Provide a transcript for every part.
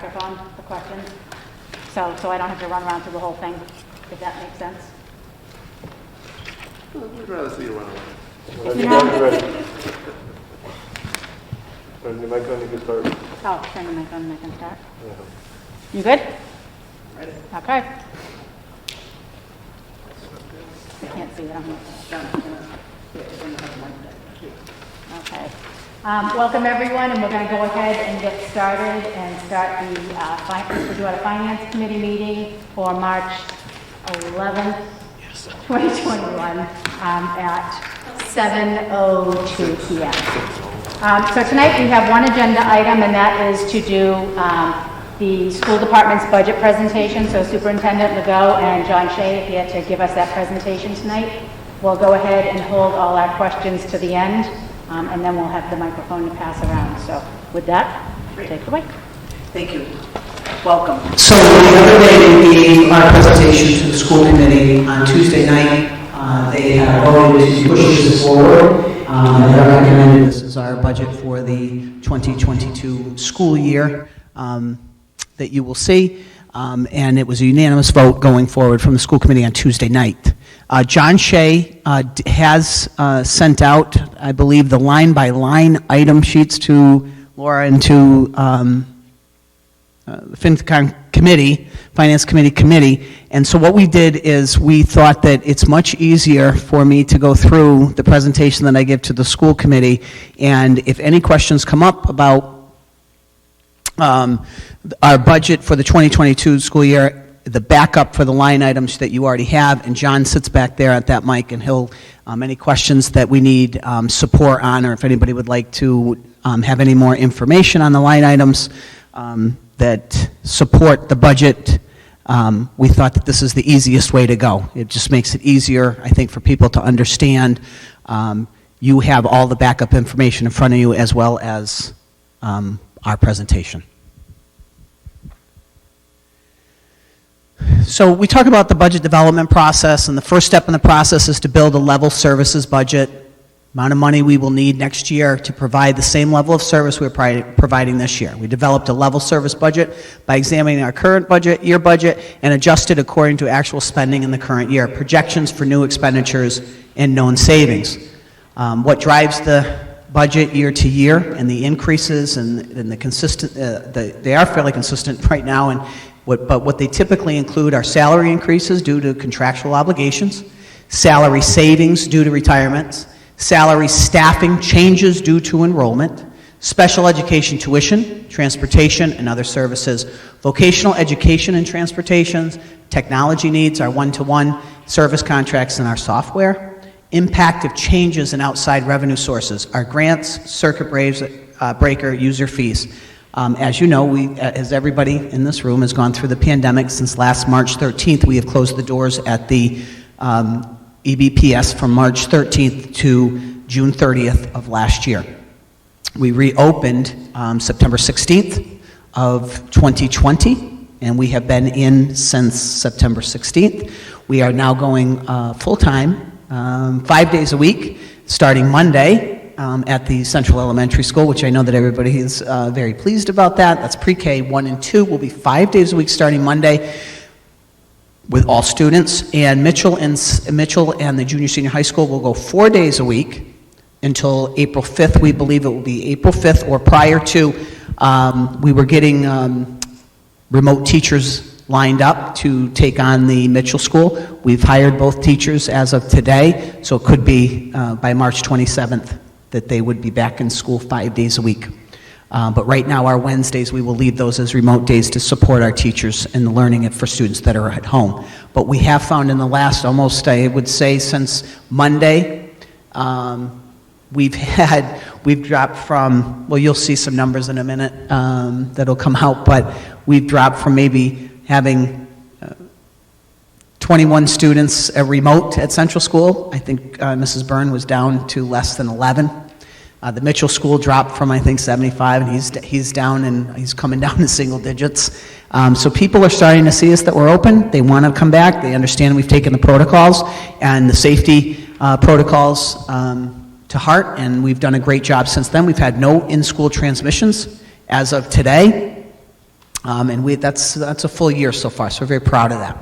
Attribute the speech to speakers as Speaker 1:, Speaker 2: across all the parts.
Speaker 1: microphone for questions, so I don't have to run around through the whole thing, if that makes sense.
Speaker 2: We'd rather see you run away.
Speaker 1: If you're not-
Speaker 3: Turn your mic on, you can start.
Speaker 1: Oh, turn the mic on and I can start.
Speaker 3: Yeah.
Speaker 1: You good?
Speaker 2: Ready?
Speaker 1: Okay. I can't see that. Okay. Welcome everyone, and we're going to go ahead and get started and start the Bridgewater Finance Committee meeting for March 11th, 2021 at 7:02 p.m. So tonight we have one agenda item, and that is to do the school department's budget presentation. So Superintendent Legault and John Shea are here to give us that presentation tonight. We'll go ahead and hold all our questions to the end, and then we'll have the microphone to pass around. So with that, take it away.
Speaker 4: Thank you. Welcome. So the other day we gave our presentation to the school committee on Tuesday night. They have voted to push this forward. They recommended this is our budget for the 2022 school year that you will see. And it was a unanimous vote going forward from the school committee on Tuesday night. John Shea has sent out, I believe, the line-by-line item sheets to Laura and to the Finance Committee, and so what we did is we thought that it's much easier for me to go through the presentation that I give to the school committee, and if any questions come up about our budget for the 2022 school year, the backup for the line items that you already have, and John sits back there at that mic, and he'll, any questions that we need support on, or if anybody would like to have any more information on the line items that support the budget, we thought that this is the easiest way to go. It just makes it easier, I think, for people to understand. You have all the backup information in front of you, as well as our presentation. So we talk about the budget development process, and the first step in the process is to build a level services budget. Amount of money we will need next year to provide the same level of service we're providing this year. We developed a level service budget by examining our current budget, year budget, and adjusted according to actual spending in the current year, projections for new expenditures, and known savings. What drives the budget year to year and the increases and the consistent, they are fairly consistent right now, but what they typically include are salary increases due to contractual obligations, salary savings due to retirements, salary staffing changes due to enrollment, special education tuition, transportation, and other services, vocational education and transportations, technology needs, our one-to-one service contracts, and our software, impact of changes in outside revenue sources, our grants, circuit breaker, user fees. As you know, as everybody in this room has gone through the pandemic since last March 13th, we have closed the doors at the EBPS from March 13th to June 30th of last year. We reopened September 16th of 2020, and we have been in since September 16th. We are now going full-time, 5 days a week, starting Monday at the Central Elementary School, which I know that everybody is very pleased about that. That's pre-K 1 and 2. Will be 5 days a week starting Monday, with all students, and Mitchell and the junior senior high school will go 4 days a week until April 5th. We believe it will be April 5th or prior to. We were getting remote teachers lined up to take on the Mitchell school. We've hired both teachers as of today, so it could be by March 27th that they would be back in school 5 days a week. But right now, our Wednesdays, we will leave those as remote days to support our teachers in the learning for students that are at home. But we have found in the last almost, I would say, since Monday, we've dropped from, well, you'll see some numbers in a minute that'll come out, but we've dropped from maybe having 21 students remote at Central School. I think Mrs. Byrne was down to less than 11. The Mitchell School dropped from, I think, 75, and he's down, and he's coming down to single digits. So people are starting to see us that we're open. They want to come back. They understand we've taken the protocols and the safety protocols to heart, and we've done a great job since then. We've had no in-school transmissions as of today. And that's a full year so far, so we're very proud of that.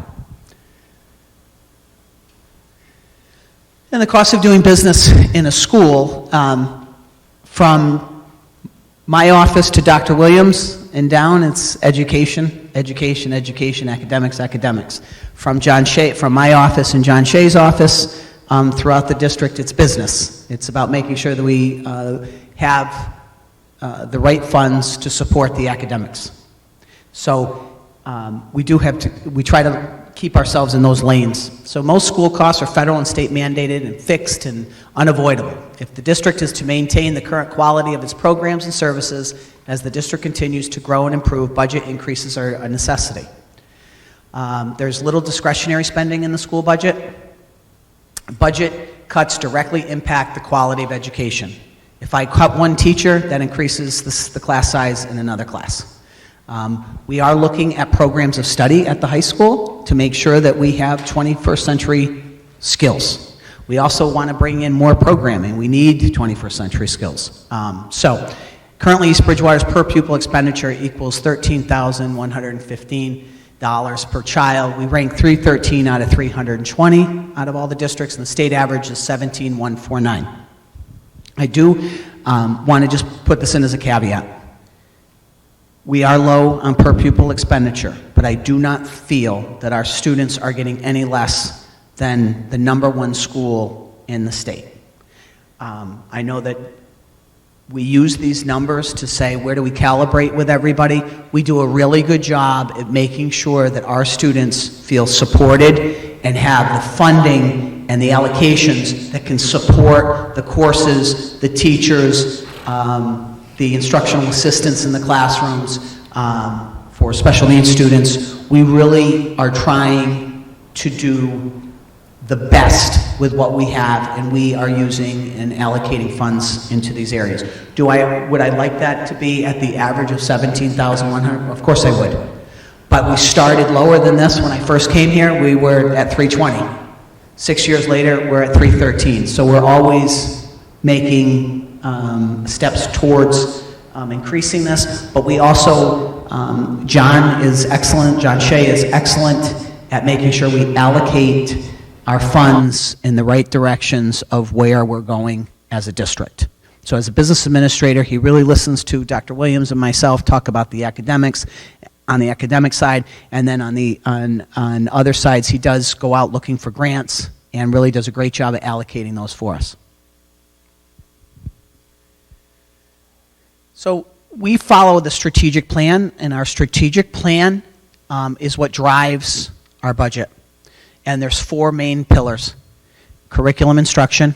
Speaker 4: And the cost of doing business in a school, from my office to Dr. Williams and down, it's education, education, education, academics, academics. From my office and John Shea's office, throughout the district, it's business. It's about making sure that we have the right funds to support the academics. So we try to keep ourselves in those lanes. So most school costs are federal and state mandated and fixed and unavoidable. If the district is to maintain the current quality of its programs and services as the district continues to grow and improve, budget increases are a necessity. There's little discretionary spending in the school budget. Budget cuts directly impact the quality of education. If I cut one teacher, that increases the class size in another class. We are looking at programs of study at the high school to make sure that we have 21st century skills. We also want to bring in more programming. We need 21st century skills. So currently East Bridgewater's per pupil expenditure equals $13,115 per child. We rank 313 out of 320 out of all the districts, and the state average is 17,149. I do want to just put this in as a caveat. We are low on per pupil expenditure, but I do not feel that our students are getting any less than the #1 school in the state. I know that we use these numbers to say, where do we calibrate with everybody? We do a really good job at making sure that our students feel supported and have the funding and the allocations that can support the courses, the teachers, the instructional assistants in the classrooms, for special needs students. We really are trying to do the best with what we have, and we are using and allocating funds into these areas. Would I like that to be at the average of 17,100? Of course I would. But we started lower than this when I first came here. We were at 320. 6 years later, we're at 313. So we're always making steps towards increasing this, but we also, John is excellent, John Shea is excellent at making sure we allocate our funds in the right directions of where we're going as a district. So as a business administrator, he really listens to Dr. Williams and myself talk about the academics on the academic side, and then on other sides, he does go out looking for grants and really does a great job at allocating those for us. So we follow the strategic plan, and our strategic plan is what drives our budget. And there's 4 main pillars: curriculum instruction,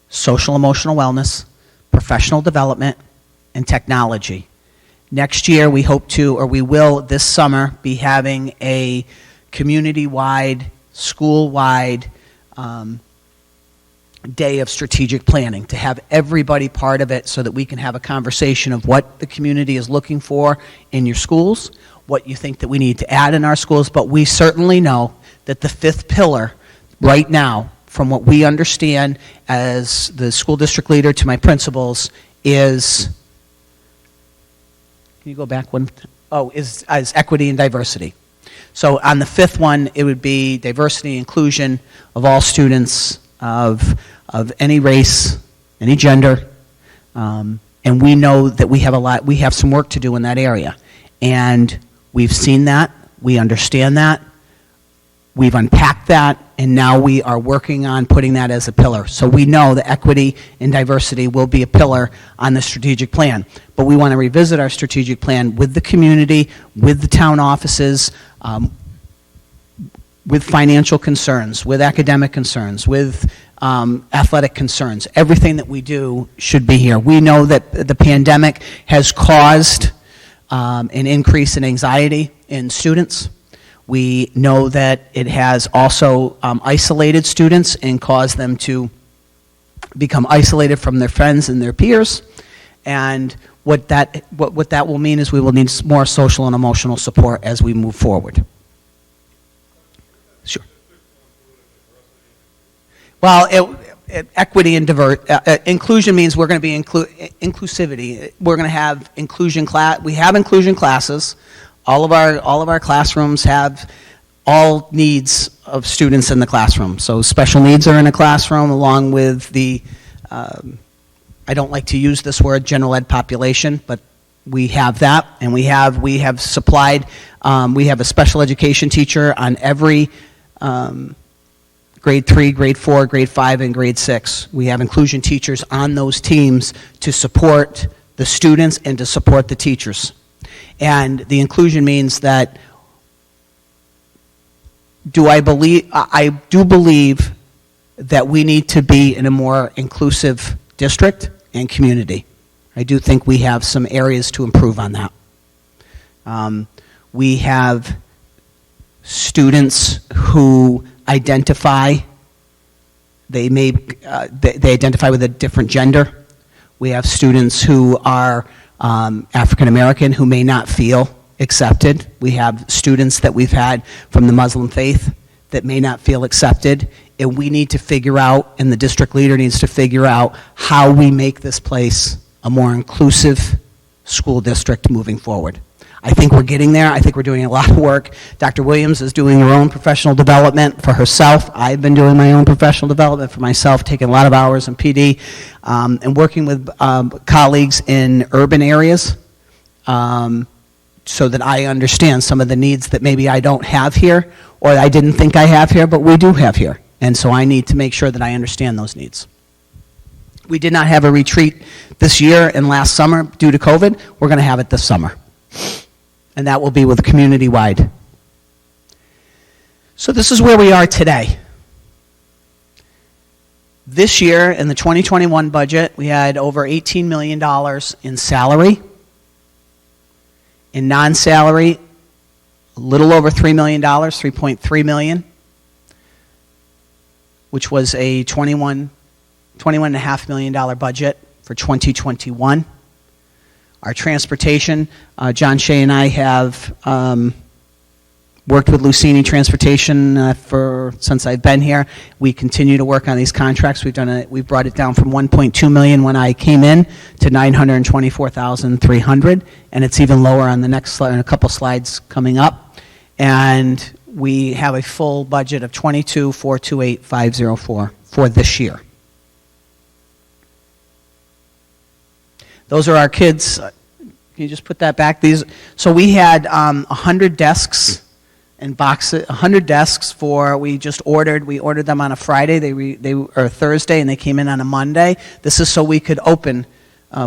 Speaker 4: social emotional wellness, professional development, and technology. Next year, we hope to, or we will this summer, be having a community-wide, school-wide day of strategic planning, to have everybody part of it so that we can have a conversation of what the community is looking for in your schools, what you think that we need to add in our schools. But we certainly know that the 5th pillar right now, from what we understand as the school district leader to my principals, is, can you go back one? Oh, is equity and diversity. So on the 5th one, it would be diversity and inclusion of all students, of any race, any gender, and we know that we have some work to do in that area. And we've seen that, we understand that, we've unpacked that, and now we are working on putting that as a pillar. So we know that equity and diversity will be a pillar on the strategic plan. But we want to revisit our strategic plan with the community, with the town offices, with financial concerns, with academic concerns, with athletic concerns. Everything that we do should be here. We know that the pandemic has caused an increase in anxiety in students. We know that it has also isolated students and caused them to become isolated from their friends and their peers. And what that will mean is we will need more social and emotional support as we move forward. Sure. Well, equity and inclusion means we're going to be inclusivity. We're going to have inclusion class. We have inclusion classes All of our classrooms have all needs of students in the classroom. So special needs are in a classroom along with the, I don't like to use this word, general ed population, but we have that, and we have supplied, we have a special education teacher on every grade 3, grade 4, grade 5, and grade 6. We have inclusion teachers on those teams to support the students and to support the teachers. And the inclusion means that I do believe that we need to be in a more inclusive district and community. I do think we have some areas to improve on that. We have students who identify, they identify with a different gender. We have students who are African American who may not feel accepted. We have students that we've had from the Muslim faith that may not feel accepted, and we need to figure out, and the district leader needs to figure out how we make this place a more inclusive school district moving forward. I think we're getting there. I think we're doing a lot of work. Dr. Williams is doing her own professional development for herself. I've been doing my own professional development for myself, taking a lot of hours in PD, and working with colleagues in urban areas so that I understand some of the needs that maybe I don't have here or I didn't think I have here, but we do have here. And so I need to make sure that I understand those needs. We did not have a retreat this year and last summer due to COVID. We're going to have it this summer. And that will be with community-wide. So this is where we are today. This year, in the 2021 budget, we had over $18 million in salary. In non-salary, a little over $3 million, $3.3 million, which was a $21.5 million budget for 2021. Our transportation, John Shea and I have worked with Lucini Transportation since I've been here. We continue to work on these contracts. We've brought it down from $1.2 million when I came in to $924,300, and it's even lower on the next slide, in a couple slides coming up. And we have a full budget of $22,428,504 for this year. Those are our kids. Can you just put that back? So we had 100 desks and boxes, 100 desks we ordered them on a Friday, or Thursday, and they came in on a Monday. This is so we could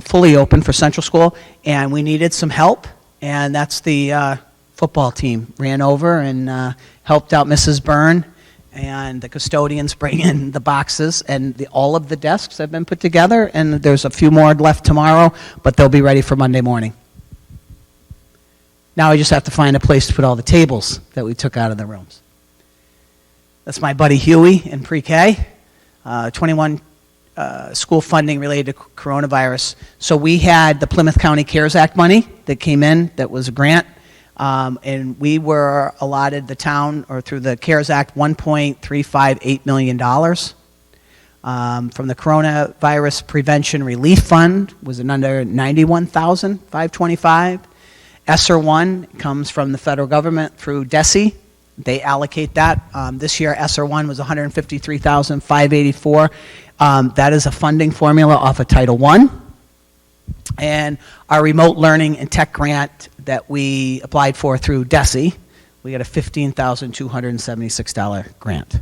Speaker 4: fully open for Central School, and we needed some help, and that's the football team ran over and helped out Mrs. Byrne, and the custodians bring in the boxes, and all of the desks have been put together, and there's a few more left tomorrow, but they'll be ready for Monday morning. Now I just have to find a place to put all the tables that we took out of the rooms. That's my buddy Huey in pre-K, 21 school funding related to coronavirus. So we had the Plymouth County CARES Act money that came in, that was a grant. And we were allotted, the town, or through the CARES Act, $1.358 million. From the Coronavirus Prevention Relief Fund was another $91,525. ESSER 1 comes from the federal government through DESE. They allocate that. This year, ESSER 1 was $153,584. That is a funding formula off of Title I. And our remote learning and tech grant that we applied for through DESE, we got a $15,276 grant.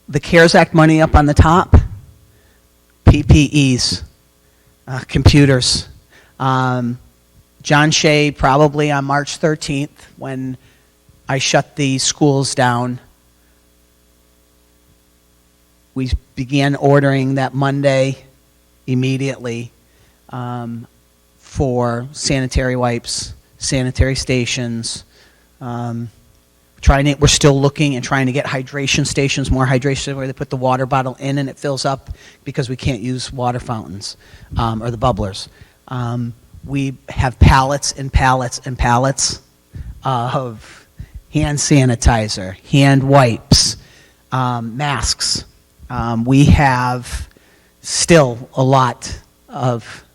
Speaker 4: The CARES Act money up on the top, PPEs, computers. John Shea, probably on March 13th, when I shut the schools down, we began ordering that Monday immediately for sanitary wipes, sanitary stations. We're still looking and trying to get hydration stations, more hydration, where they put the water bottle in and it fills up, because we can't use water fountains or the bubblers. We have pallets and pallets and pallets of hand sanitizer, hand wipes, masks. We have still a lot of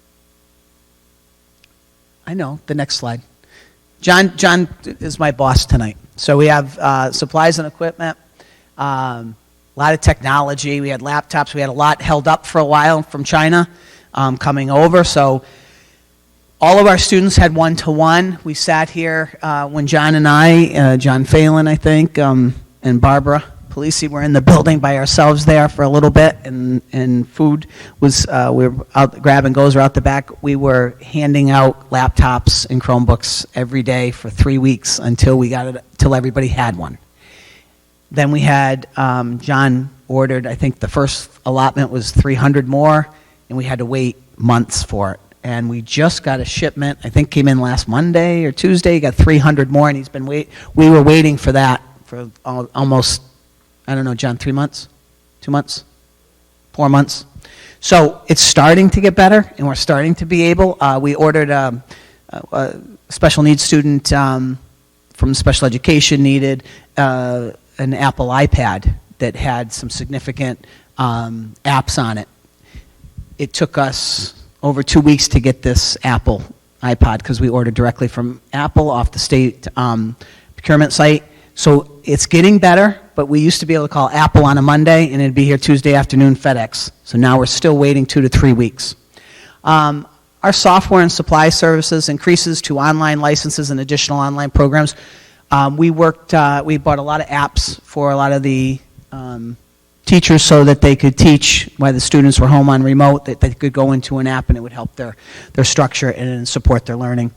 Speaker 4: I know, the next slide. John is my boss tonight. So we have supplies and equipment, a lot of technology. We had laptops. We had a lot held up for a while from China coming over. So all of our students had one-to-one. We sat here when John and I, John Phelan, I think, and Barbara Polisi were in the building by ourselves there for a little bit, and food was, we were out, grab and goes were out the back. We were handing out laptops and Chromebooks every day for 3 weeks until we got it, till everybody had one. Then we had, John ordered, I think the first allotment was 300 more, and we had to wait months for it. And we just got a shipment, I think came in last Monday or Tuesday, got 300 more, and he's been we were waiting for that for almost, I don't know, John, 3 months? 2 months? 4 months? So it's starting to get better, and we're starting to be able, we ordered a special needs student from special education needed an Apple iPad that had some significant apps on it. It took us over 2 weeks to get this Apple iPod because we ordered directly from Apple off the state procurement site. So it's getting better, but we used to be able to call Apple on a Monday and it'd be here Tuesday afternoon FedEx. So now we're still waiting 2 to 3 weeks. Our software and supply services increases to online licenses and additional online programs. We bought a lot of apps for a lot of the teachers so that they could teach while the students were home on remote, that they could go into an app and it would help their structure and support their learning.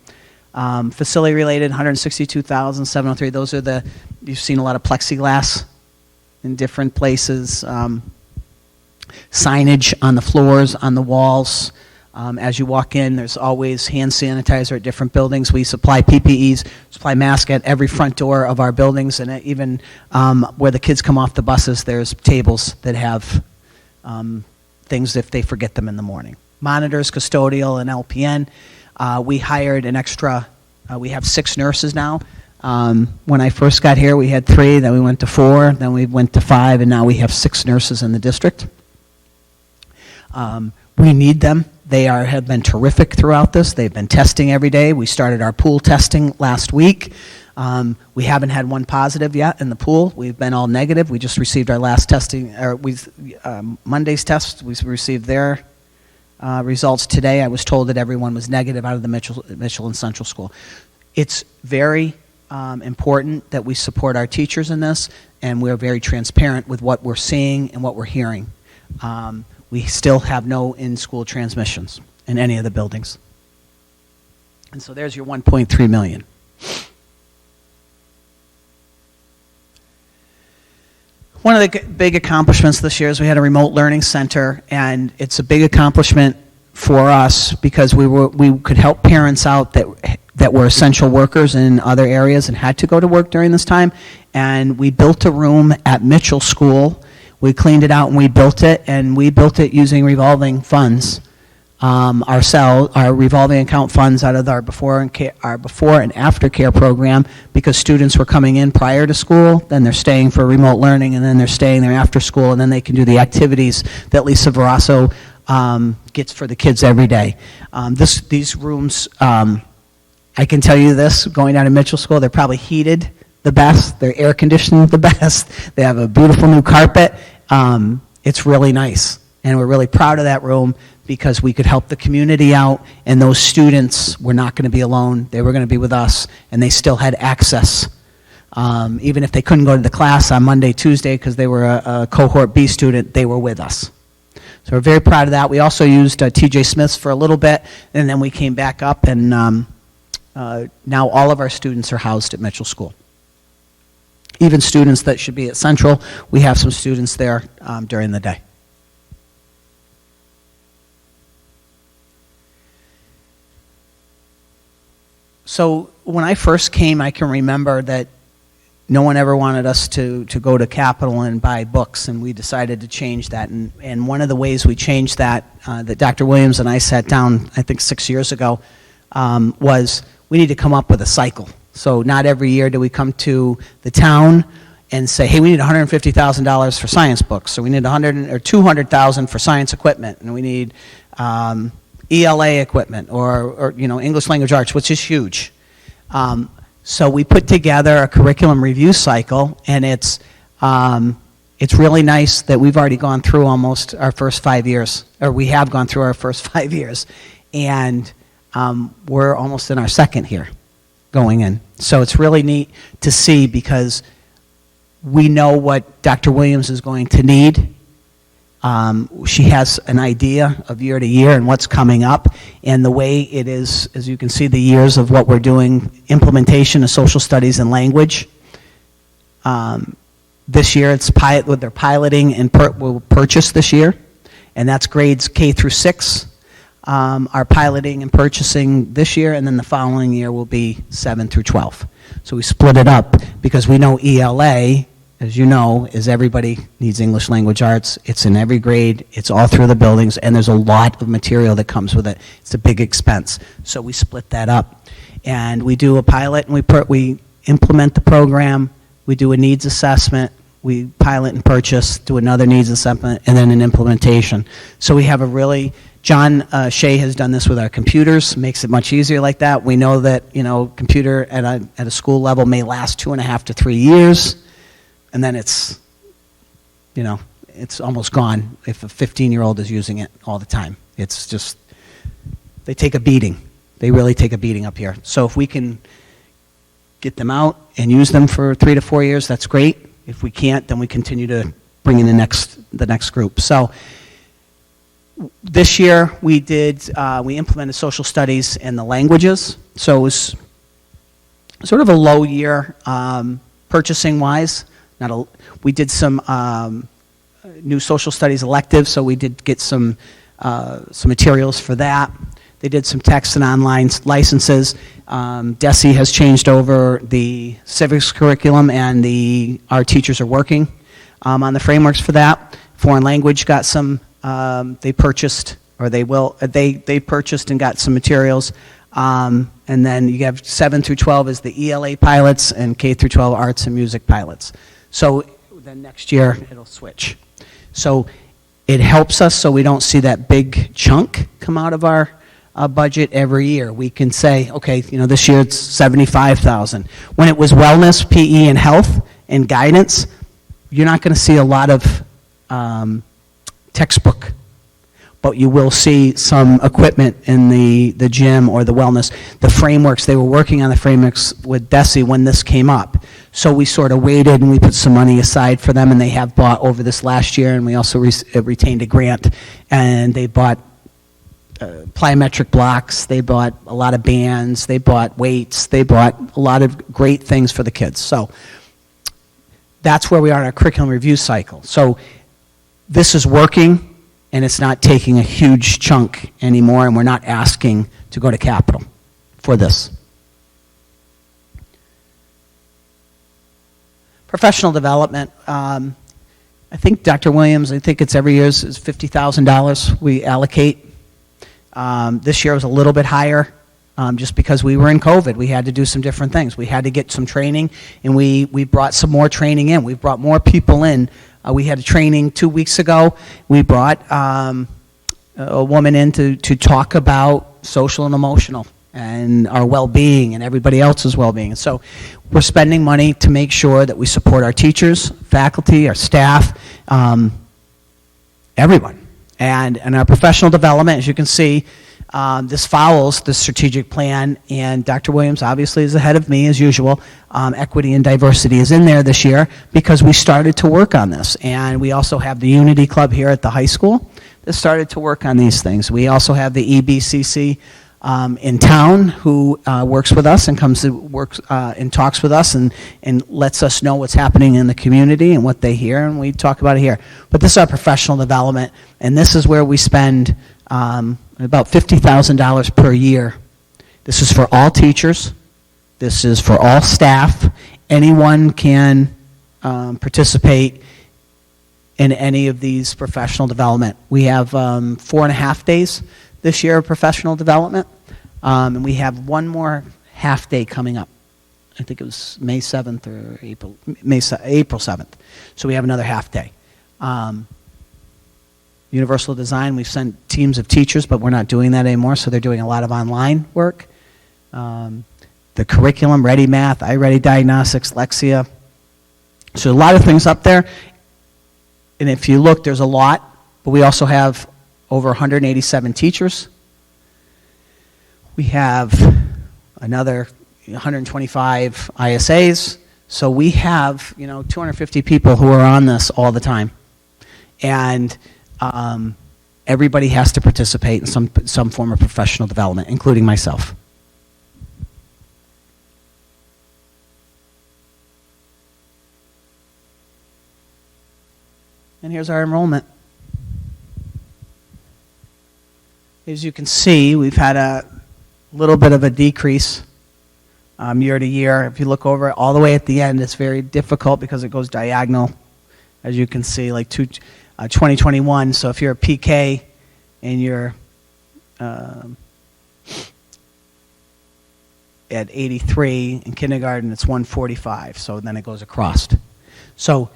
Speaker 4: Facility related, 162,703. Those are you've seen a lot of plexiglass in different places, signage on the floors, on the walls. As you walk in, there's always hand sanitizer at different buildings. We supply PPEs, supply masks at every front door of our buildings, and even where the kids come off the buses, there's tables that have things if they forget them in the morning. Monitors, custodial, and LPN. We hired an extra, we have 6 nurses now. When I first got here, we had 3, then we went to 4, then we went to 5, and now we have 6 nurses in the district. We need them. They have been terrific throughout this. They've been testing every day. We started our pool testing last week. We haven't had one positive yet in the pool. We've been all negative. We just received our last testing, or Monday's test. We received their results today. I was told that everyone was negative out of the Mitchell and Central School. It's very important that we support our teachers in this, and we're very transparent with what we're seeing and what we're hearing. We still have no in-school transmissions in any of the buildings. And so there's your 1.3 million. One of the big accomplishments this year is we had a remote learning center, and it's a big accomplishment for us because we could help parents out that were essential workers in other areas and had to go to work during this time. And we built a room at Mitchell School. We cleaned it out and we built it using revolving funds ourselves, our revolving account funds out of our before and after care program, because students were coming in prior to school, then they're staying for remote learning, and then they're staying there after school, and then they can do the activities that Lisa Verasso gets for the kids every day. These rooms, I can tell you this, going down to Mitchell School, they're probably heated the best, they're air conditioned the best, they have a beautiful new carpet. It's really nice, and we're really proud of that room because we could help the community out, and those students were not going to be alone. They were going to be with us, and they still had access. Even if they couldn't go to the class on Monday, Tuesday, because they were a cohort B student, they were with us. So we're very proud of that. We also used TJ Smith's for a little bit, and then we came back up, and now all of our students are housed at Mitchell School. Even students that should be at Central, we have some students there during the day. So when I first came, I can remember that no one ever wanted us to go to Capitol and buy books, and we decided to change that. And one of the ways we changed that, that Dr. Williams and I sat down, I think 6 years ago, was we need to come up with a cycle. So not every year do we come to the town and say, hey, we need $150,000 for science books, or we need $200,000 for science equipment, and we need ELA equipment or English language arts, which is huge. So we put together a curriculum review cycle, and it's really nice that we've already gone through almost our first 5 years, or we have gone through our first 5 years, and we're almost in our second year going in. So it's really neat to see because we know what Dr. Williams is going to need. She has an idea of year to year and what's coming up, and the way it is, as you can see, the years of what we're doing, implementation of social studies and language. This year, they're piloting and will purchase this year, and that's grades K through 6 are piloting and purchasing this year, and then the following year will be 7 through 12. So we split it up because we know ELA, as you know, is everybody needs English language arts. It's in every grade. It's all through the buildings, and there's a lot of material that comes with it. It's a big expense. So we split that up, and we do a pilot, and we implement the program. We do a needs assessment. We pilot and purchase, do another needs assessment, and then an implementation. So we have John Shea has done this with our computers, makes it much easier like that. We know that, computer at a school level may last 2.5 to 3 years, and then it's almost gone if a 15-year-old is using it all the time. It's just, they take a beating. They really take a beating up here. So if we can get them out and use them for 3 to 4 years, that's great. If we can't, then we continue to bring in the next group. So this year we implemented social studies and the languages. So it was sort of a low year purchasing wise. We did some new social studies electives, so we did get some materials for that. They did some text and online licenses. DESE has changed over the civics curriculum, and our teachers are working on the frameworks for that. Foreign language got some, they purchased and got some materials. And then you have 7 through 12 is the ELA pilots, and K through 12 arts and music pilots. So then next year it'll switch. So it helps us so we don't see that big chunk come out of our budget every year. We can say, okay, this year it's $75,000. When it was wellness, PE, and health and guidance, you're not going to see a lot of textbook, but you will see some equipment in the gym or the wellness. The frameworks, they were working on the frameworks with DESE when this came up. So we sort of waited and we put some money aside for them, and they have bought over this last year, and we also retained a grant, and they bought plyometric blocks, they bought a lot of bands, they bought weights, they bought a lot of great things for the kids. So that's where we are in our curriculum review cycle. So this is working, and it's not taking a huge chunk anymore, and we're not asking to go to capital for this. Professional development, I think Dr. Williams, I think it's every year is $50,000 we allocate. This year was a little bit higher just because we were in COVID. We had to do some different things. We had to get some training, and we brought some more training in. We brought more people in. We had a training 2 weeks ago. We brought a woman in to talk about social and emotional and our well-being and everybody else's well-being. So we're spending money to make sure that we support our teachers, faculty, our staff, everyone. And our professional development, as you can see, this follows the strategic plan, and Dr. Williams obviously is ahead of me as usual. Equity and diversity is in there this year because we started to work on this. And we also have the Unity Club here at the high school that started to work on these things. We also have the EBCC in town who works with us and comes to work and talks with us and lets us know what's happening in the community and what they hear, and we talk about it here. But this is our professional development, and this is where we spend about $50,000 per year. This is for all teachers. This is for all staff. Anyone can participate in any of these professional development. We have 4.5 days this year of professional development, and we have one more half day coming up. I think it was May 7th or April 7th. So we have another half day. Universal Design, we've sent teams of teachers, but we're not doing that anymore, so they're doing a lot of online work. The curriculum, Ready Math, iReady Diagnostics, Lexia. So a lot of things up there. And if you look, there's a lot, but we also have over 187 teachers. We have another 125 ISAs. So we have, 250 people who are on this all the time. And everybody has to participate in some form of professional development, including myself. And here's our enrollment. As you can see, we've had a little bit of a decrease year to year. If you look over it all the way at the end, it's very difficult because it goes diagonal, as you can see, like 2021. So if you're a PK and you're at 83, in kindergarten it's 145, so then it goes across. So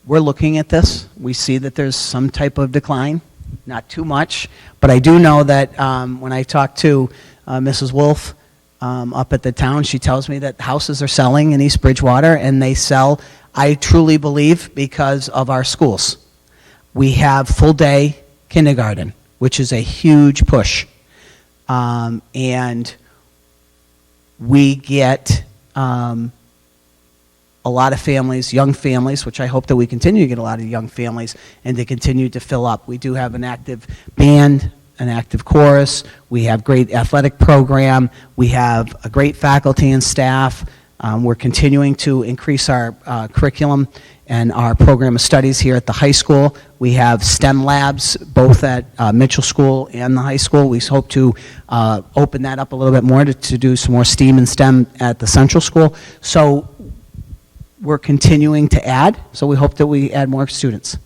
Speaker 4: we're looking at this. We see that there's some type of decline, not too much, but I do know that when I talk to Mrs. Wolf up at the town, she tells me that houses are selling in East Bridgewater, and they sell, I truly believe, because of our schools. We have full-day kindergarten, which is a huge push, and we get a lot of families, young families, which I hope that we continue to get a lot of young families and to continue to fill up. We do have an active band, an active chorus. We have great athletic program. We have a great faculty and staff. We're continuing to increase our curriculum and our program of studies here at the high school. We have STEM labs both at Mitchell School and the high school. We hope to open that up a little bit more to do some more STEAM and STEM at the Central School. So we're continuing to add, so we hope that we add more students.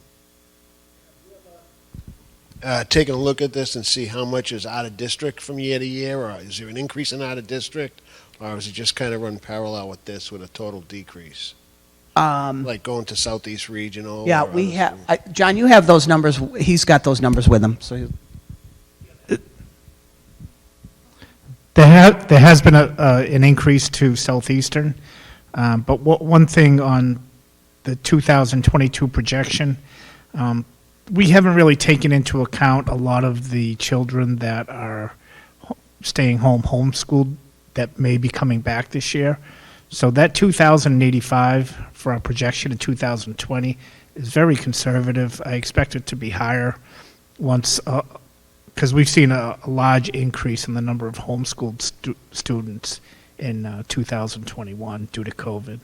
Speaker 5: Taking a look at this and see how much is out of district from year to year, or is there an increase in out of district, or is it just kind of run parallel with this with a total decrease? Like going to Southeast Regional?
Speaker 4: Yeah,
Speaker 5: or
Speaker 4: we
Speaker 5: other
Speaker 4: have, John, you have those numbers, he's got those numbers with him, so.
Speaker 6: There has been an increase to Southeastern, but one thing on the 2022 projection, we haven't really taken into account a lot of the children that are staying home homeschooled that may be coming back this year. So that 2,085 for our projection in 2020 is very conservative. I expect it to be higher once, because we've seen a large increase in the number of homeschooled students in 2021 due to COVID.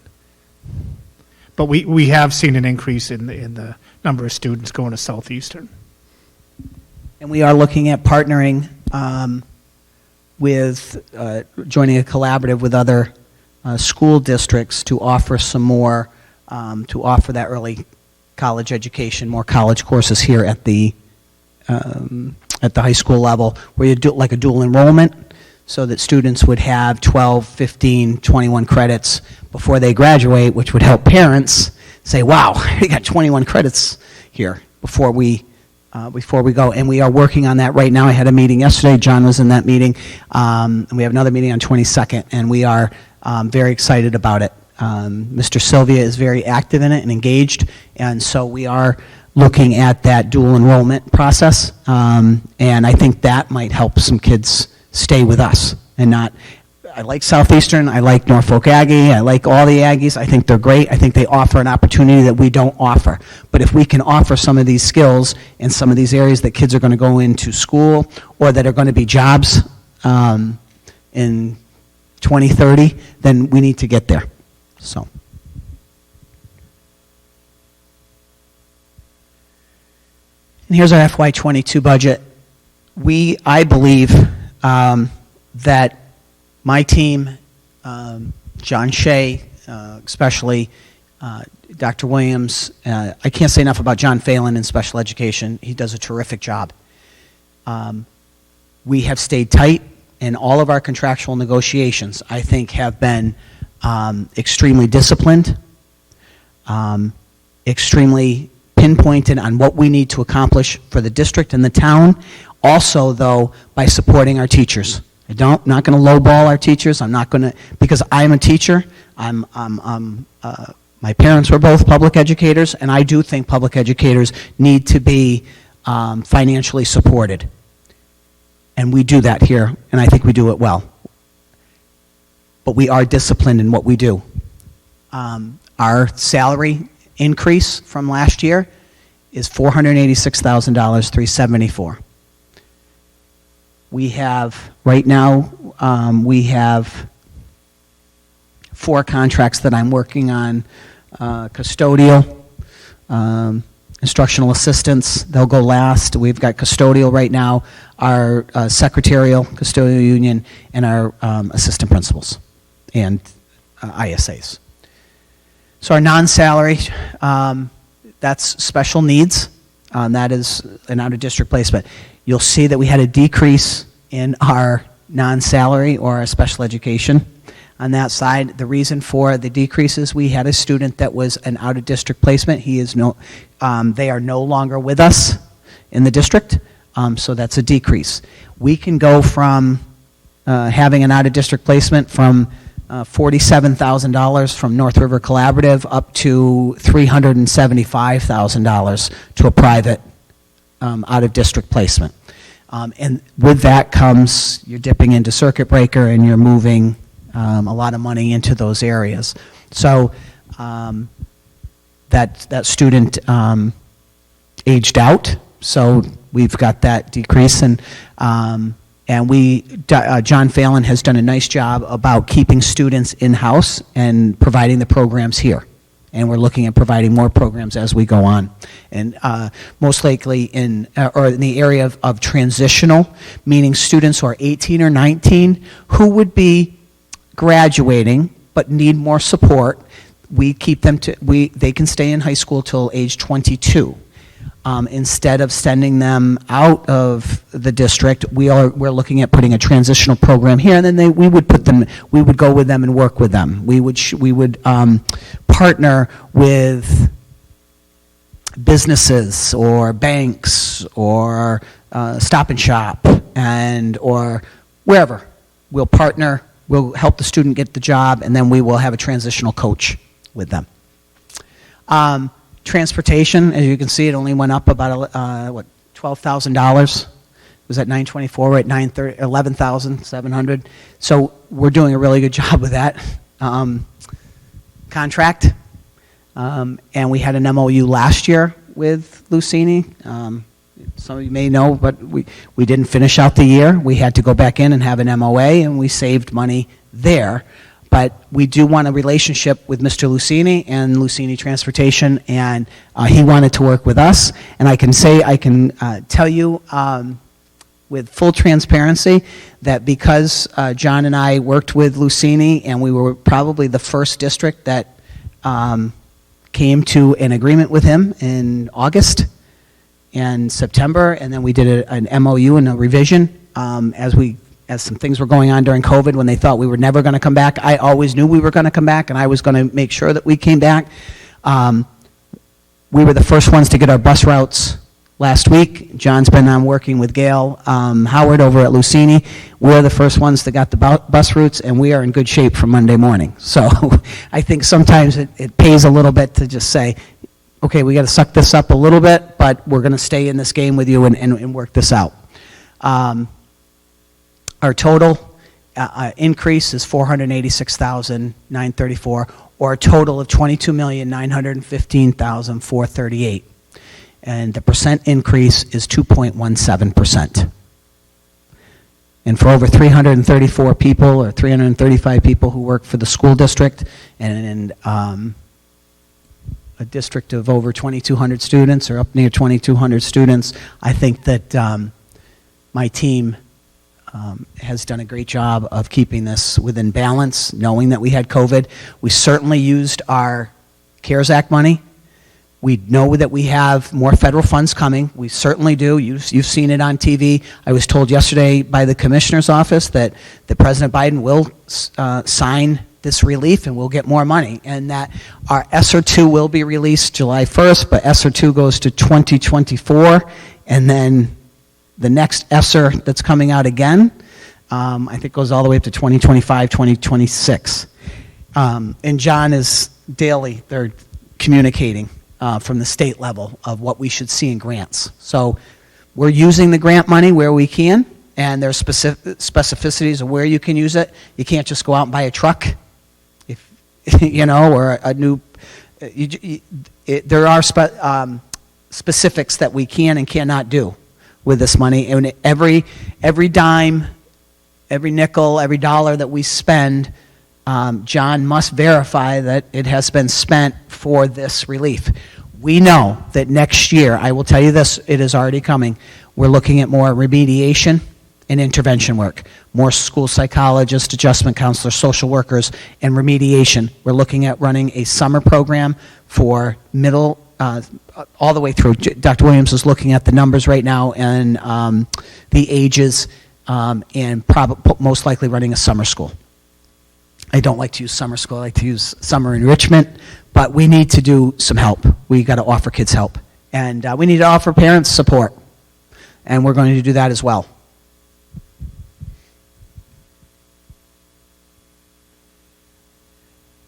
Speaker 6: But we have seen an increase in the number of students going to Southeastern.
Speaker 4: And we are looking at partnering with, joining a collaborative with other school districts to offer some more, to offer that early college education, more college courses here at the high school level, where you do like a dual enrollment, so that students would have 12, 15, 21 credits before they graduate, which would help parents say, wow, we got 21 credits here before we go. And we are working on that right now. I had a meeting yesterday. John was in that meeting. And we have another meeting on 22nd, and we are very excited about it. Mr. Sylvia is very active in it and engaged, and so we are looking at that dual enrollment process, and I think that might help some kids stay with us and not. I like Southeastern, I like Norfolk Aggie, I like all the Aggies. I think they're great. I think they offer an opportunity that we don't offer. But if we can offer some of these skills in some of these areas that kids are going to go into school or that are going to be jobs in 2030, then we need to get there. So. And here's our FY22 budget. I believe that my team, John Shea, especially Dr. Williams, I can't say enough about John Phelan in special education. He does a terrific job. We have stayed tight, and all of our contractual negotiations, I think, have been extremely disciplined. extremely pinpointed on what we need to accomplish for the district and the town. Also, though, by supporting our teachers. Not going to lowball our teachers. I'm not going to, because I'm a teacher. My parents were both public educators, and I do think public educators need to be financially supported. And we do that here, and I think we do it well. But we are disciplined in what we do. Our salary increase from last year is $486,000, $374. We have, right now, we have 4 contracts that I'm working on, custodial, instructional assistants, they'll go last. We've got custodial right now, our secretarial, custodial union, and our assistant principals and ISAs. So our non-salary, that's special needs. That is an out-of-district placement. You'll see that we had a decrease in our non-salary or our special education on that side. The reason for the decrease is we had a student that was an out-of-district placement. They are no longer with us in the district, so that's a decrease. We can go from having an out-of-district placement from $47,000 from North River Collaborative up to $375,000 to a private out-of-district placement. And with that comes, you're dipping into circuit breaker and you're moving a lot of money into those areas. So that student aged out, so we've got that decrease. And John Phelan has done a nice job about keeping students in-house and providing the programs here. And we're looking at providing more programs as we go on. And most likely in the area of transitional, meaning students who are 18 or 19 who would be graduating but need more support, we keep them they can stay in high school till age 22. Instead of sending them out of the district, we're looking at putting a transitional program here, and then we would go with them and work with them. We would partner with businesses or banks or Stop and Shop or wherever. We'll partner, we'll help the student get the job, and then we will have a transitional coach with them. Transportation, as you can see, it only went up about $12,000. It was at $924. We're at $11,700. So we're doing a really good job with that contract. And we had an MOU last year with Lucini. Some of you may know, but we didn't finish out the year. We had to go back in and have an MOA, and we saved money there. But we do want a relationship with Mr. Lucini and Lucini Transportation, and he wanted to work with us. And I can tell you with full transparency that because John and I worked with Lucini, and we were probably the first district that came to an agreement with him in August and September, and then we did an MOU and a revision as some things were going on during COVID when they thought we were never going to come back. I always knew we were going to come back, and I was going to make sure that we came back. We were the first ones to get our bus routes last week. John's been on working with Gail Howard over at Lucini. We're the first ones that got the bus routes, and we are in good shape for Monday morning. So I think sometimes it pays a little bit to just say, okay, we got to suck this up a little bit, but we're going to stay in this game with you and work this out. Our total increase is $486,934, or a total of $22,915,438. And the percent increase is 2.17%. And for over 334 people or 335 people who work for the school district and a district of over 2,200 students or up near 2,200 students, I think that my team has done a great job of keeping this within balance, knowing that we had COVID. We certainly used our CARES Act money We know that we have more federal funds coming. We certainly do. You've seen it on TV. I was told yesterday by the Commissioner's office that President Biden will sign this relief and we'll get more money, and that our ESSER 2 will be released July 1st, but ESSER 2 goes to 2024, and then the next ESSER that's coming out again, I think goes all the way up to 2025, 2026. And John is daily, they're communicating from the state level of what we should see in grants. So we're using the grant money where we can, and there's specificities of where you can use it. You can't just go out and buy a truck, if you know, or a new. There are specifics that we can and cannot do with this money, and every dime, every nickel, every dollar that we spend, John must verify that it has been spent for this relief. We know that next year, I will tell you this, it is already coming, we're looking at more remediation and intervention work, more school psychologists, adjustment counselors, social workers, and remediation. We're looking at running a summer program for middle, all the way through. Dr. Williams is looking at the numbers right now and the ages, and most likely running a summer school. I don't like to use summer school, I like to use summer enrichment, but we need to do some help. We got to offer kids help. And we need to offer parents support. And we're going to do that as well.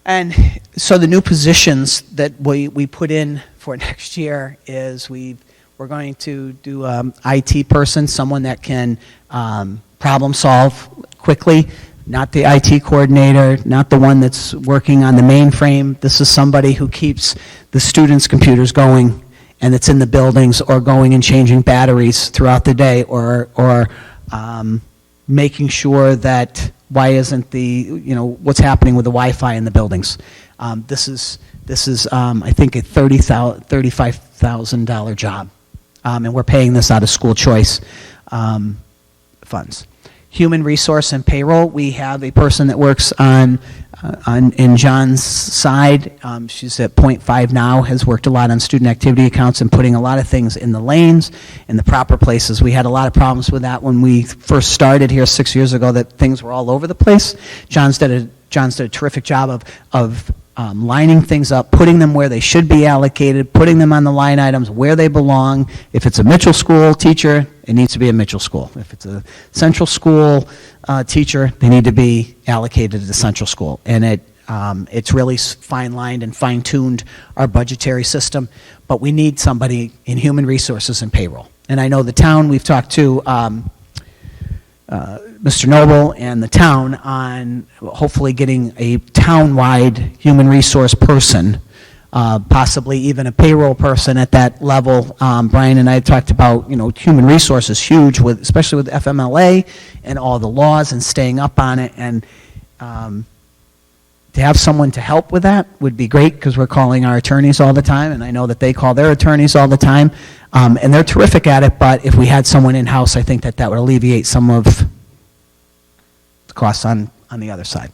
Speaker 4: And so the new positions that we put in for next year is we're going to do IT person, someone that can problem solve quickly. Not the IT coordinator, not the one that's working on the mainframe. This is somebody who keeps the students' computers going and it's in the buildings, or going and changing batteries throughout the day, or making sure that why isn't what's happening with the Wi-Fi in the buildings. This is I think a $35,000 job, and we're paying this out of school choice funds. Human resource and payroll, we have a person that works in John's side. She's at 0.5 now, has worked a lot on student activity accounts and putting a lot of things in the lanes, in the proper places. We had a lot of problems with that when we first started here 6 years ago, that things were all over the place. John's did a terrific job of lining things up, putting them where they should be allocated, putting them on the line items where they belong. If it's a Mitchell school teacher, it needs to be a Mitchell school. If it's a central school teacher, they need to be allocated to the central school. And it's really fine-lined and fine-tuned our budgetary system, but we need somebody in human resources and payroll. And I know the town, we've talked to Mr. Noble and the town on hopefully getting a town-wide human resource person, possibly even a payroll person at that level. Brian and I have talked about, human resources huge, especially with FMLA and all the laws and staying up on it. And to have someone to help with that would be great, because we're calling our attorneys all the time, and I know that they call their attorneys all the time, and they're terrific at it. But if we had someone in-house, I think that would alleviate some of the costs on the other side.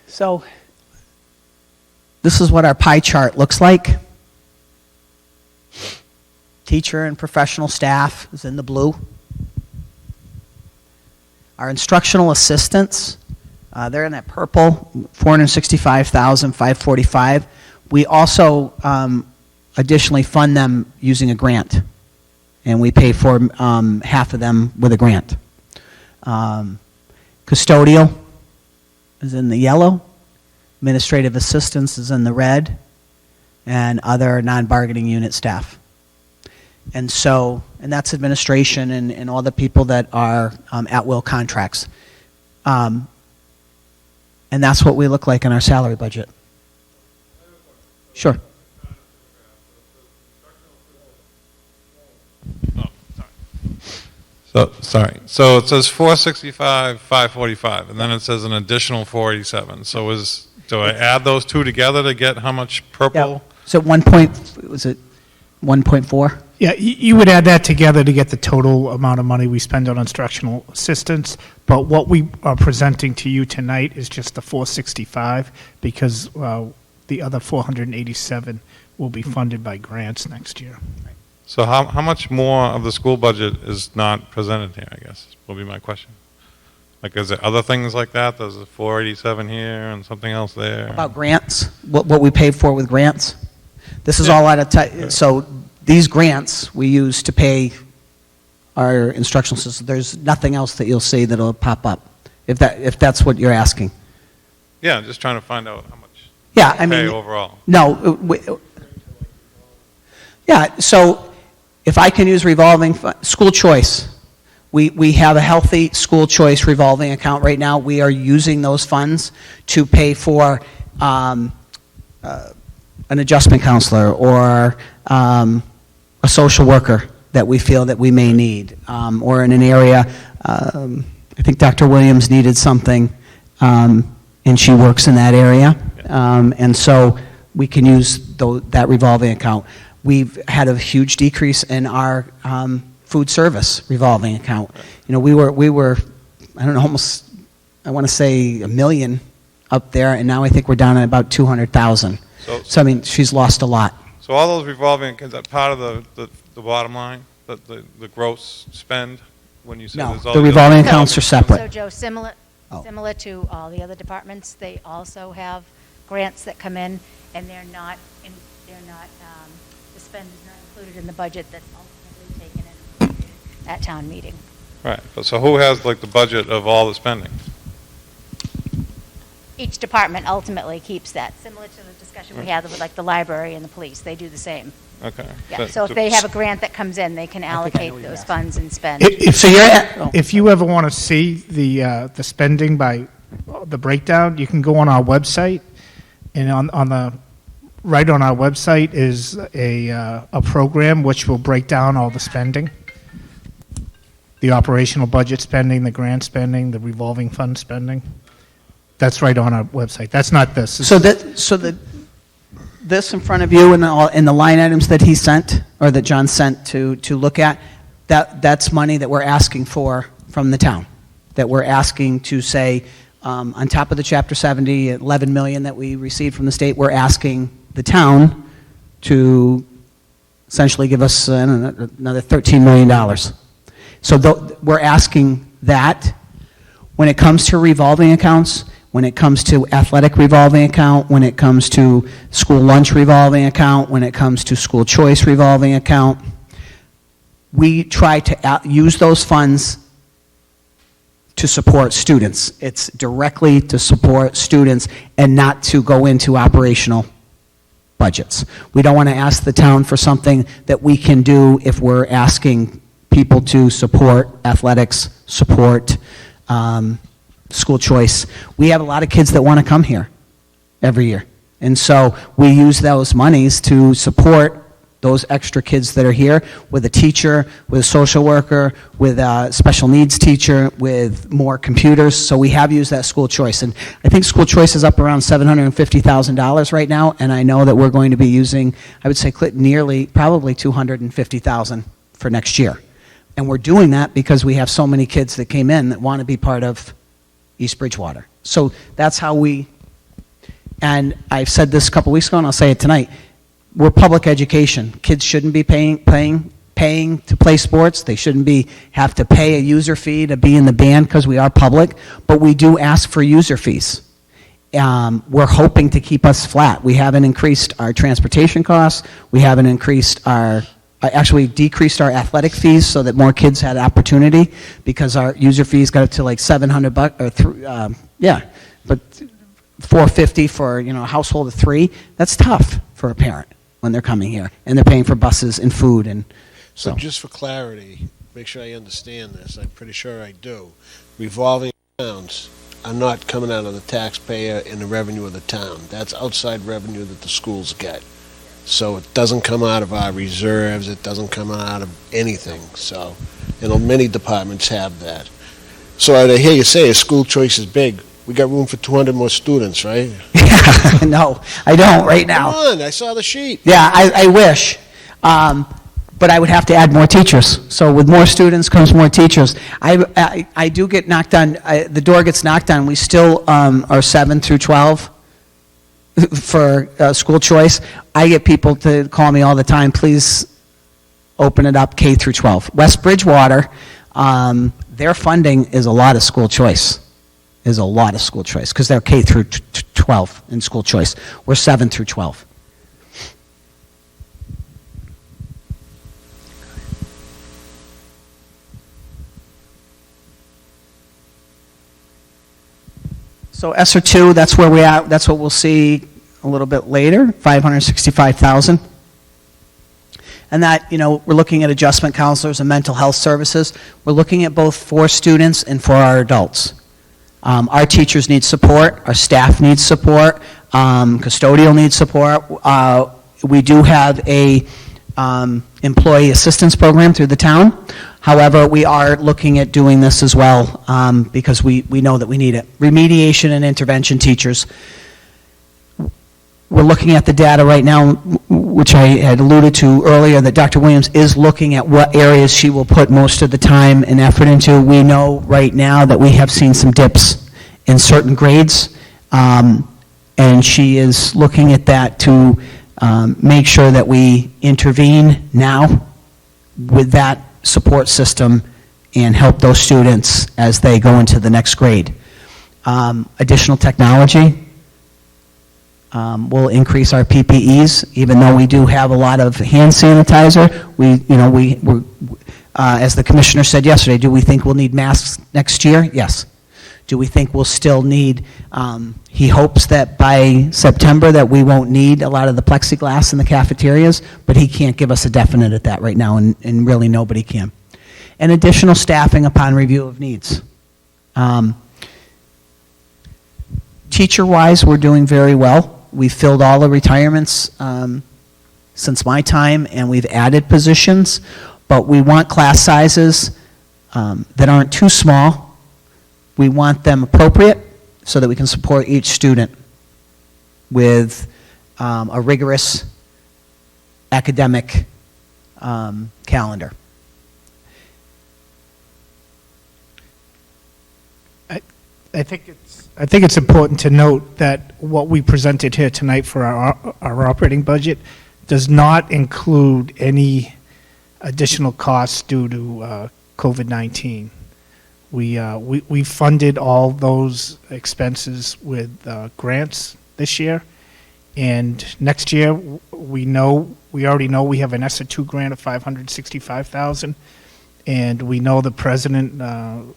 Speaker 4: So this is what our pie chart looks like. Teacher and professional staff is in the blue. Our instructional assistants, they're in that purple, $465,545. We also additionally fund them using a grant, and we pay for half of them with a grant. Custodial is in the yellow, administrative assistance is in the red, and other non-bargaining unit staff. And that's administration and all the people that are at-will contracts. And that's what we look like in our salary budget. Sure.
Speaker 7: So it says 465, 545, and then it says an additional 487. So do I add those two together to get how much purple?
Speaker 4: So was it 1.4?
Speaker 6: Yeah, you would add that together to get the total amount of money we spend on instructional assistants, but what we are presenting to you tonight is just the 465, because the other 487 will be funded by grants next year.
Speaker 7: So how much more of the school budget is not presented here, I guess, will be my question. Like, is there other things like that? There's a 487 here and something else there?
Speaker 4: About grants, what we paid for with grants. This is all out of, so these grants we use to pay our instructional system. There's nothing else that you'll see that'll pop up, if that's what you're asking.
Speaker 7: Yeah, just trying to find out how much
Speaker 4: Yeah, I
Speaker 7: pay
Speaker 4: mean,
Speaker 7: overall.
Speaker 4: no, yeah, so if I can use school choice, we have a healthy school choice revolving account right now. We are using those funds to pay for an adjustment counselor or a social worker that we feel that we may need, or in an area, I think Dr. Williams needed something, and she works in that area, and so we can use that revolving account. We've had a huge decrease in our food service revolving account. You know, we were, I don't know, almost, I want to say $1 million up there, and now I think we're down at about 200,000. So I mean, she's lost a lot.
Speaker 7: So all those revolving, is that part of the bottom line, the gross spend, when you say
Speaker 4: No,
Speaker 7: there's all
Speaker 4: the
Speaker 7: these
Speaker 4: revolving
Speaker 7: other-
Speaker 4: accounts are
Speaker 1: So
Speaker 4: separate.
Speaker 1: Joe, similar
Speaker 4: Oh.
Speaker 1: to all the other departments, they also have grants that come in, and they're not, the spend is not included in the budget that's ultimately taken in at town meeting.
Speaker 7: Right, but so who has like the budget of all the spending?
Speaker 1: Each department ultimately keeps that, similar to the discussion we had with like the library and the police, they do the same.
Speaker 7: Okay.
Speaker 1: Yeah, so if they have a grant that comes in, they can allocate
Speaker 4: what you're
Speaker 1: those funds and spend.
Speaker 6: If you ever want to see the spending by the breakdown, you can go on our website, and right on our website is a program which will break down all the spending. The operational budget spending, the grant spending, the revolving fund spending. That's right on our website. That's not this.
Speaker 4: This in front of you and the line items that he sent, or that John sent to look at, that's money that we're asking for from the town. That we're asking to say, on top of the Chapter 70, 11 million that we received from the state, we're asking the town to essentially give us another $13 million. So we're asking that. When it comes to revolving accounts, when it comes to athletic revolving account, when it comes to school lunch revolving account, when it comes to school choice revolving account, we try to use those funds to support students. It's directly to support students and not to go into operational budgets. We don't want to ask the town for something that we can do if we're asking people to support athletics, support school choice. We have a lot of kids that want to come here every year. And so we use those monies to support those extra kids that are here with a teacher, with a social worker, with a special needs teacher, with more computers. So we have used that school choice. And I think school choice is up around $750,000 right now. And I know that we're going to be using, I would say, nearly probably $250,000 for next year. And we're doing that because we have so many kids that came in that want to be part of East Bridgewater. So that's how and I've said this a couple weeks ago and I'll say it tonight, we're public education. Kids shouldn't be paying to play sports. They shouldn't have to pay a user fee to be in the band because we are public, but we do ask for user fees. We're hoping to keep us flat. We haven't increased our transportation costs. We haven't increased actually decreased our athletic fees so that more kids had opportunity, because our user fees got up to like $700, but $450 for a household of 3. That's tough for a parent when they're coming here and they're paying for buses and food. And
Speaker 5: So just for clarity, make sure I understand this. I'm pretty sure I do. Revolving accounts are not coming out of the taxpayer and the revenue of the town. That's outside revenue that the schools get. So it doesn't come out of our reserves, it doesn't come out of anything. So, many departments have that. So I hear you say a school choice is big. We got room for 200 more students, right?
Speaker 4: no, I don't right now.
Speaker 5: Come on, I saw the sheet.
Speaker 4: Yeah, I wish. but I would have to add more teachers. So with more students comes more teachers. I do get knocked on, the door gets knocked on. We still are 7 through 12 for school choice. I get people to call me all the time, please open it up K through 12. West Bridgewater, their funding is a lot of school choice. Is a lot of school choice because they're K through 12 in school choice. We're 7 through 12. So ESSER 2, that's where we're at. That's what we'll see a little bit later, 565,000. And that, you know, we're looking at adjustment counselors and mental health services. We're looking at both for students and for our adults. Our teachers need support, our staff needs support, custodial needs support. We do have a employee assistance program through the town. However, we are looking at doing this as well because we know that we need it. Remediation and intervention teachers. We're looking at the data right now, which I had alluded to earlier, that Dr. Williams is looking at what areas she will put most of the time and effort into. We know right now that we have seen some dips in certain grades, and she is looking at that to make sure that we intervene now with that support system and help those students as they go into the next grade. Additional technology. We'll increase our PPEs, even though we do have a lot of hand sanitizer. We're as the commissioner said yesterday, do we think we'll need masks next year? Yes. Do we think we'll still need, he hopes that by September that we won't need a lot of the plexiglass in the cafeterias, but he can't give us a definite at that right now, and really nobody can. And additional staffing upon review of needs. Teacher-wise, we're doing very well. We've filled all the retirements since my time, and we've added positions, but we want class sizes that aren't too small. We want them appropriate so that we can support each student with a rigorous academic calendar.
Speaker 6: I think it's important to note that what we presented here tonight for our operating budget does not include any additional costs due to COVID-19. We funded all those expenses with grants this year, and next year we already know we have an ESSER 2 grant of $565,000. And we know the president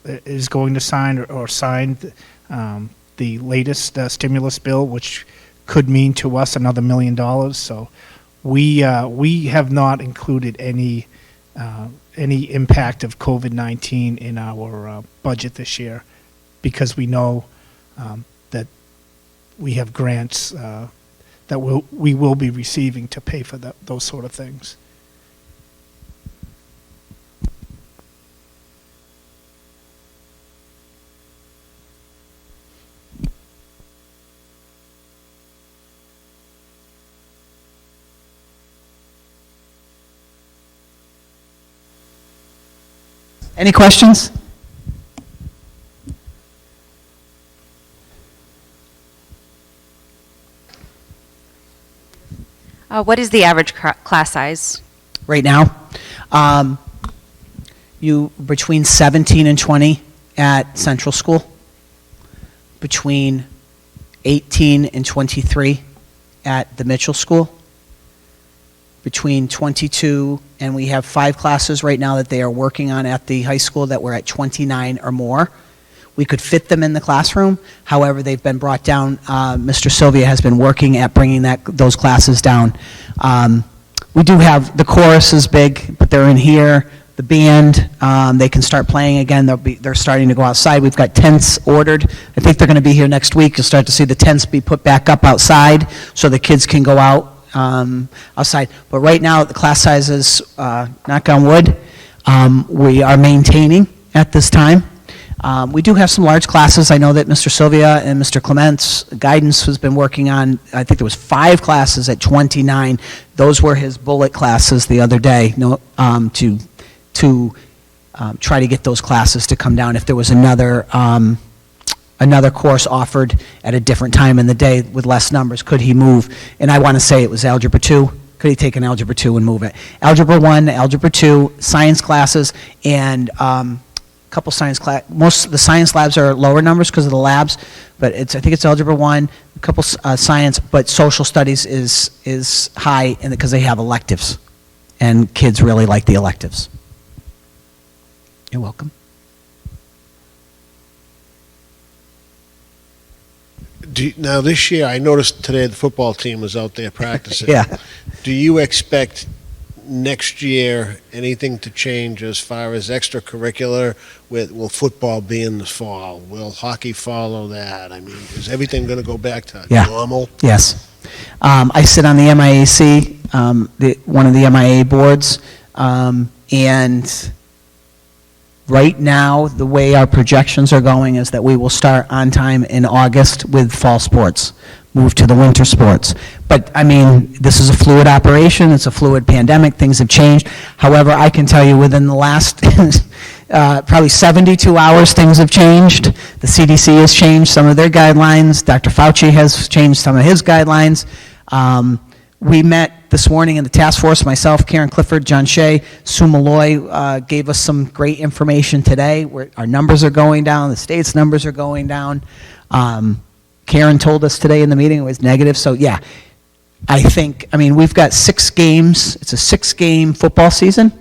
Speaker 6: is going to sign or signed the latest stimulus bill, which could mean to us another $1 million. So we have not included any impact of COVID-19 in our budget this year, because we know that we have grants that we will be receiving to pay for those sort of things.
Speaker 4: Any questions?
Speaker 8: What is the average class size?
Speaker 4: Right now, between 17 and 20 at Central School, between 18 and 23 at the Mitchell School, between 22, and we have 5 classes right now that they are working on at the high school that we're at 29 or more. We could fit them in the classroom. However, they've been brought down. Mr. Sylvia has been working at bringing those classes down. We do have, the chorus is big, but they're in here. The band, they can start playing again. They're starting to go outside. We've got tents ordered. I think they're going to be here next week. You'll start to see the tents be put back up outside so the kids can go out outside. But right now, the class sizes, knock on wood, we are maintaining at this time. We do have some large classes. I know that Mr. Sylvia and Mr. Clement's guidance has been working on, I think there was 5 classes at 29. Those were his bullet classes the other day, to try to get those classes to come down. If there was another course offered at a different time in the day with less numbers, could he move? And I want to say it was Algebra 2. Could he take an Algebra 2 and move it? Algebra 1, Algebra 2, science classes, and a couple science class. Most of the science labs are lower numbers because of the labs, but I think it's Algebra 1, a couple science, but social studies is high because they have electives, and kids really like the electives. You're welcome.
Speaker 5: Now, this year, I noticed today the football team was out there practicing.
Speaker 4: Yeah.
Speaker 5: Do you expect next year anything to change as far as extracurricular? Will football be in the fall? Will hockey follow that? I mean, is everything going to go back to normal?
Speaker 4: Yes. I sit on the MIAC, one of the MIA boards, and right now, the way our projections are going is that we will start on time in August with fall sports, move to the winter sports. But, I mean, this is a fluid operation. It's a fluid pandemic. Things have changed. However, I can tell you within the last probably 72 hours, things have changed. The CDC has changed some of their guidelines. Dr. Fauci has changed some of his guidelines. We met this morning in the task force, myself, Karen Clifford, John Shea, Sue Malloy gave us some great information today. Our numbers are going down, the state's numbers are going down. Karen told us today in the meeting it was negative, so yeah. I mean, we've got 6 games. It's a 6-game football season.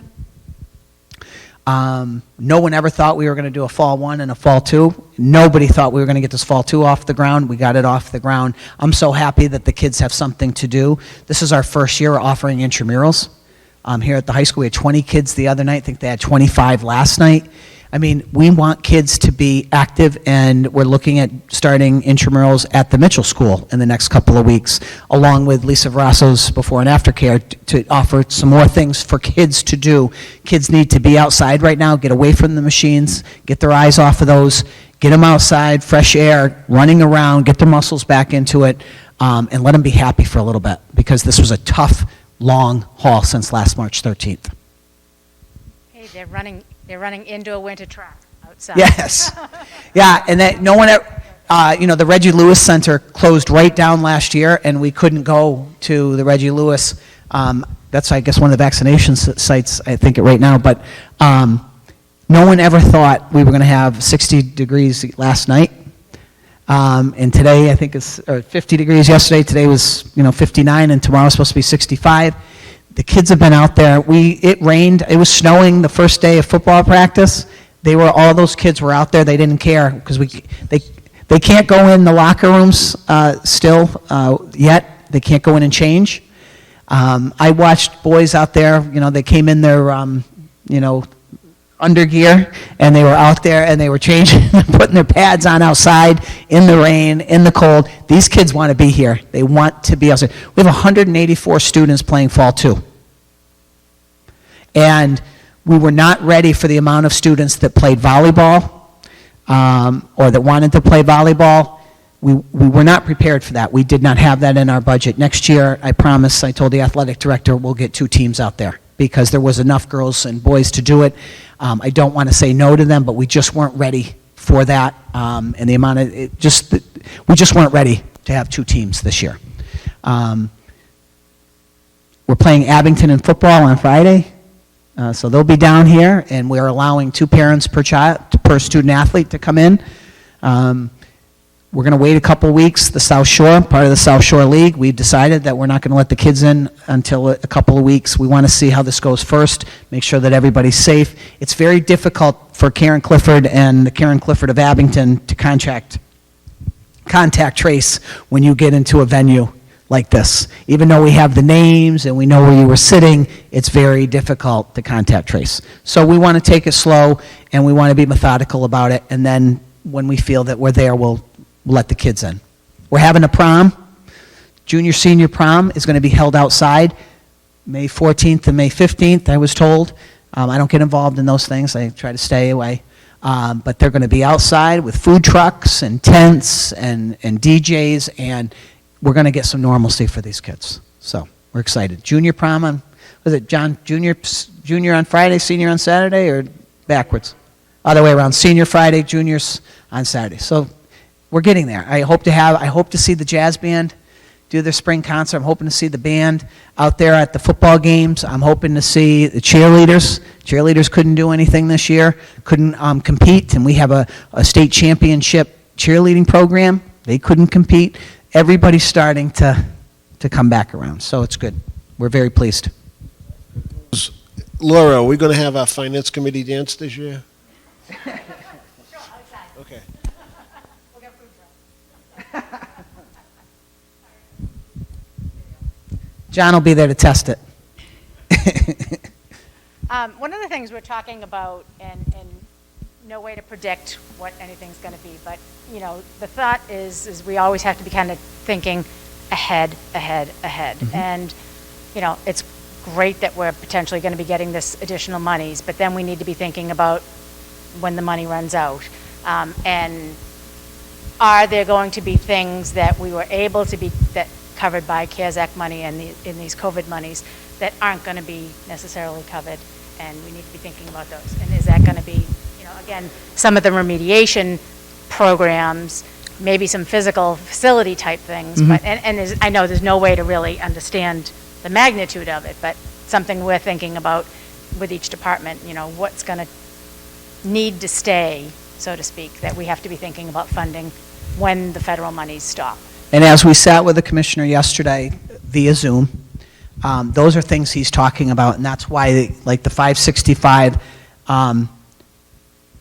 Speaker 4: No one ever thought we were going to do a fall 1 and a fall 2. Nobody thought we were going to get this fall 2 off the ground. We got it off the ground. I'm so happy that the kids have something to do. This is our first year offering intramurals. Here at the high school, we had 20 kids the other night. I think they had 25 last night. I mean, we want kids to be active, and we're looking at starting intramurals at the Mitchell School in the next couple of weeks, along with Lisa Verasso's before and after care to offer some more things for kids to do. Kids need to be outside right now, get away from the machines, get their eyes off of those, get them outside, fresh air, running around, get their muscles back into it, and let them be happy for a little bit, because this was a tough, long haul since last March 13th.
Speaker 1: Hey, they're running indoor winter track outside.
Speaker 4: Yes. Yeah, and that no one ever, the Reggie Lewis Center closed right down last year, and we couldn't go to the Reggie Lewis. That's, I guess, one of the vaccination sites, I think, right now. But no one ever thought we were going to have 60 degrees last night. And today, I think it's 50 degrees yesterday. Today was, 59, and tomorrow's supposed to be 65. The kids have been out there. It rained. It was snowing the first day of football practice. All those kids were out there. They didn't care because they can't go in the locker rooms still yet. They can't go in and change. I watched boys out there. They came in their undergear, and they were out there and they were changing, putting their pads on outside in the rain, in the cold. These kids want to be here. They want to be outside. We have 184 students playing fall 2. And we were not ready for the amount of students that played volleyball or that wanted to play volleyball. We were not prepared for that. We did not have that in our budget. Next year, I promise, I told the athletic director, we'll get 2 teams out there, because there was enough girls and boys to do it. I don't want to say no to them, but we just weren't ready for that. And the amount of, we just weren't ready to have 2 teams this year. We're playing Abington in football on Friday. So they'll be down here, and we're allowing 2 parents per student athlete to come in. We're going to wait a couple weeks. The South Shore, part of the South Shore League, we've decided that we're not going to let the kids in until a couple of weeks. We want to see how this goes first, make sure that everybody's safe. It's very difficult for Karen Clifford and the Karen Clifford of Abington to contact trace when you get into a venue like this. Even though we have the names and we know where you were sitting, it's very difficult to contact trace. So we want to take it slow, and we want to be methodical about it, and then when we feel that we're there, we'll let the kids in. We're having a prom. Junior senior prom is going to be held outside May 14th and May 15th, I was told. I don't get involved in those things. I try to stay away. But they're going to be outside with food trucks and tents and DJs, and we're going to get some normalcy for these kids. So we're excited. Junior prom on, was it John, junior on Friday, senior on Saturday, or backwards? Other way around, senior Friday, juniors on Saturday. So we're getting there. I hope to see the jazz band do their spring concert. I'm hoping to see the band out there at the football games. I'm hoping to see the cheerleaders. Cheerleaders couldn't do anything this year, couldn't compete, and we have a state championship cheerleading program. They couldn't compete. Everybody's starting to come back around, so it's good. We're very pleased.
Speaker 5: Laura, are we going to have our finance committee dance this year? Okay.
Speaker 4: John will be there to test it.
Speaker 1: One of the things we're talking about, and no way to predict what anything's going to be, but, you know, the thought is we always have to be kind of thinking ahead. And, you know, it's great that we're potentially going to be getting this additional monies, but then we need to be thinking about when the money runs out. And are there going to be things that we were able to be covered by CARES Act money and in these COVID monies that aren't going to be necessarily covered, and we need to be thinking about those. And is that going to be, you know, again, some of the remediation programs, maybe some physical facility type things, but I know there's no way to really understand the magnitude of it, but something we're thinking about with each department, you know, what's going to need to stay, so to speak, that we have to be thinking about funding when the federal monies stop.
Speaker 4: And as we sat with the commissioner yesterday via Zoom, those are things he's talking about, and that's why, like, the 565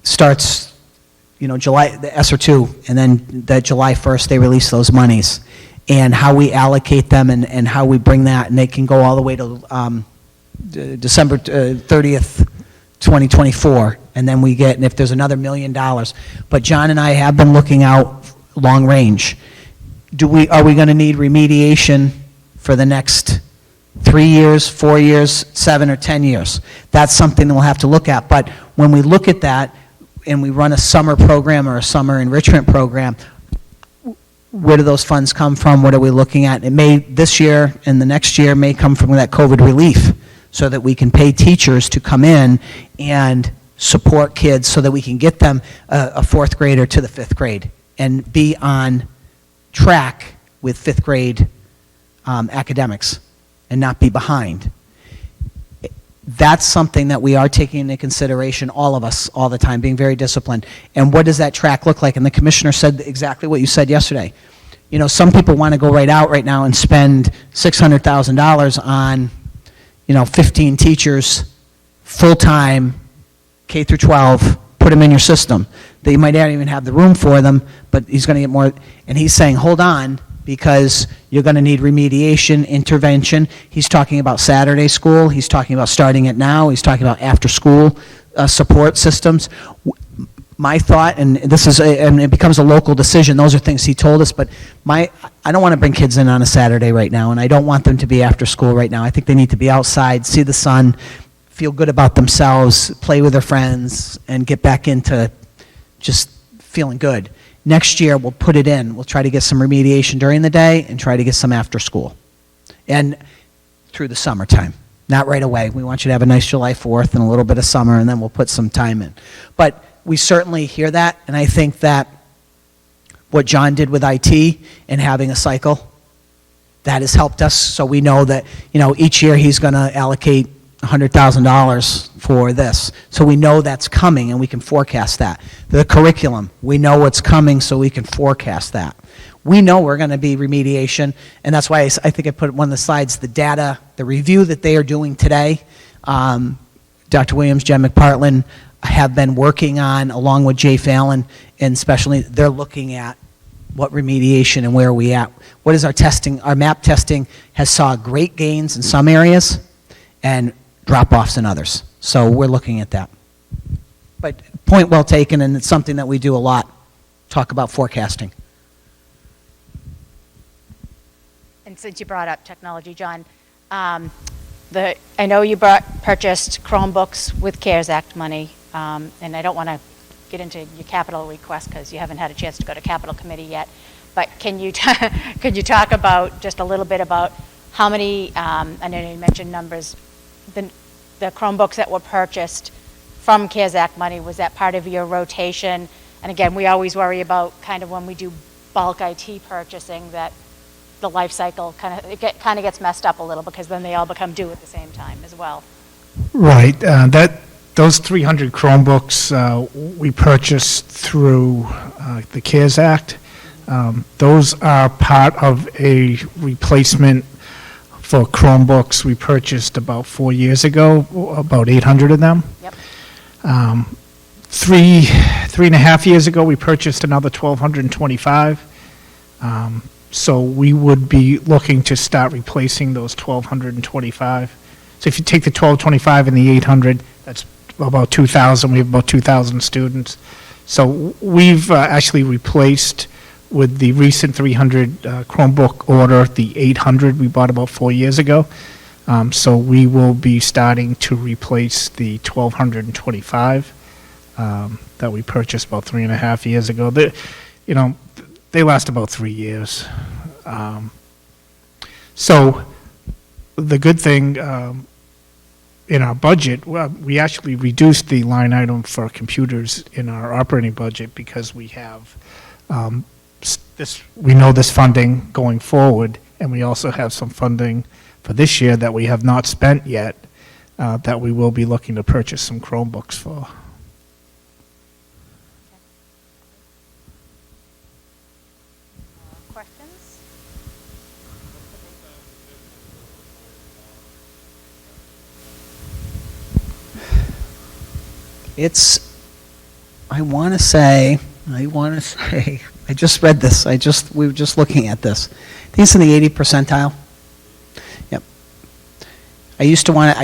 Speaker 4: starts, you know, July, the ESSER 2, and then the July 1st, they release those monies, and how we allocate them and how we bring that, and they can go all the way to December 30th, 2024, and then we get, and if there's another $1 million. But John and I have been looking out long range. Are we going to need remediation for the next 3 years, 4 years, 7 or 10 years? That's something that we'll have to look at. But when we look at that and we run a summer program or a summer enrichment program, where do those funds come from? What are we looking at? It may, this year and the next year, may come from that COVID relief, so that we can pay teachers to come in and support kids so that we can get them a fourth grader to the fifth grade and be on track with fifth grade academics and not be behind. That's something that we are taking into consideration, all of us, all the time, being very disciplined. And what does that track look like? And the commissioner said exactly what you said yesterday. You know, some people want to go right out right now and spend $600,000 on, you know, 15 teachers, full-time, K through 12, put them in your system. That you might not even have the room for them, but he's going to get more. And he's saying, hold on, because you're going to need remediation, intervention. He's talking about Saturday school. He's talking about starting it now. He's talking about after-school support systems. My thought, and this is, and it becomes a local decision, those are things he told us, but I don't want to bring kids in on a Saturday right now, and I don't want them to be after school right now. I think they need to be outside, see the sun, feel good about themselves, play with their friends, and get back into just feeling good. Next year, we'll put it in. We'll try to get some remediation during the day and try to get some after school. And through the summertime. Not right away. We want you to have a nice July 4th and a little bit of summer, and then we'll put some time in. But we certainly hear that, and I think that what John did with IT and having a cycle, that has helped us. So we know that, you know, each year he's going to allocate $100,000 for this. So we know that's coming, and we can forecast that. The curriculum, we know what's coming, so we can forecast that. We know we're going to be remediation, and that's why I think I put one of the slides, the data, the review that they are doing today. Dr. Williams, Jen McPartland have been working on, along with Jay Fallon, and especially they're looking at what remediation and where are we at. What is our testing? Our MAP testing has saw great gains in some areas and drop-offs in others. So we're looking at that. But point well taken, and it's something that we do a lot, talk about forecasting.
Speaker 1: And since you brought up technology, John, I know you purchased Chromebooks with CARES Act money, and I don't want to get into your capital request because you haven't had a chance to go to capital committee yet. But can you, could you talk about, just a little bit about how many, I know you mentioned numbers, the Chromebooks that were purchased from CARES Act money, was that part of your rotation? And again, we always worry about kind of when we do bulk IT purchasing that the life cycle kind of gets messed up a little because then they all become due at the same time as well.
Speaker 6: Right. Those 300 Chromebooks we purchased through the CARES Act. Those are part of a replacement for Chromebooks we purchased about 4 years ago, about 800 of them.
Speaker 1: Yep.
Speaker 6: 3.5 years ago, we purchased another 1,225. So we would be looking to start replacing those 1,225. So if you take the 1,225 and the 800, that's about 2,000. We have about 2,000 students. So we've actually replaced with the recent 300 Chromebook order, the 800 we bought about 4 years ago. So we will be starting to replace the 1,225 that we purchased about 3.5 years ago. They last about 3 years. So the good thing in our budget, well, we actually reduced the line item for computers in our operating budget because we have we know this funding going forward, and we also have some funding for this year that we have not spent yet that we will be looking to purchase some Chromebooks for.
Speaker 1: Questions?
Speaker 4: I want to say, I just read this, we were just looking at this. I think it's in the 80th percentile. Yep. I used to want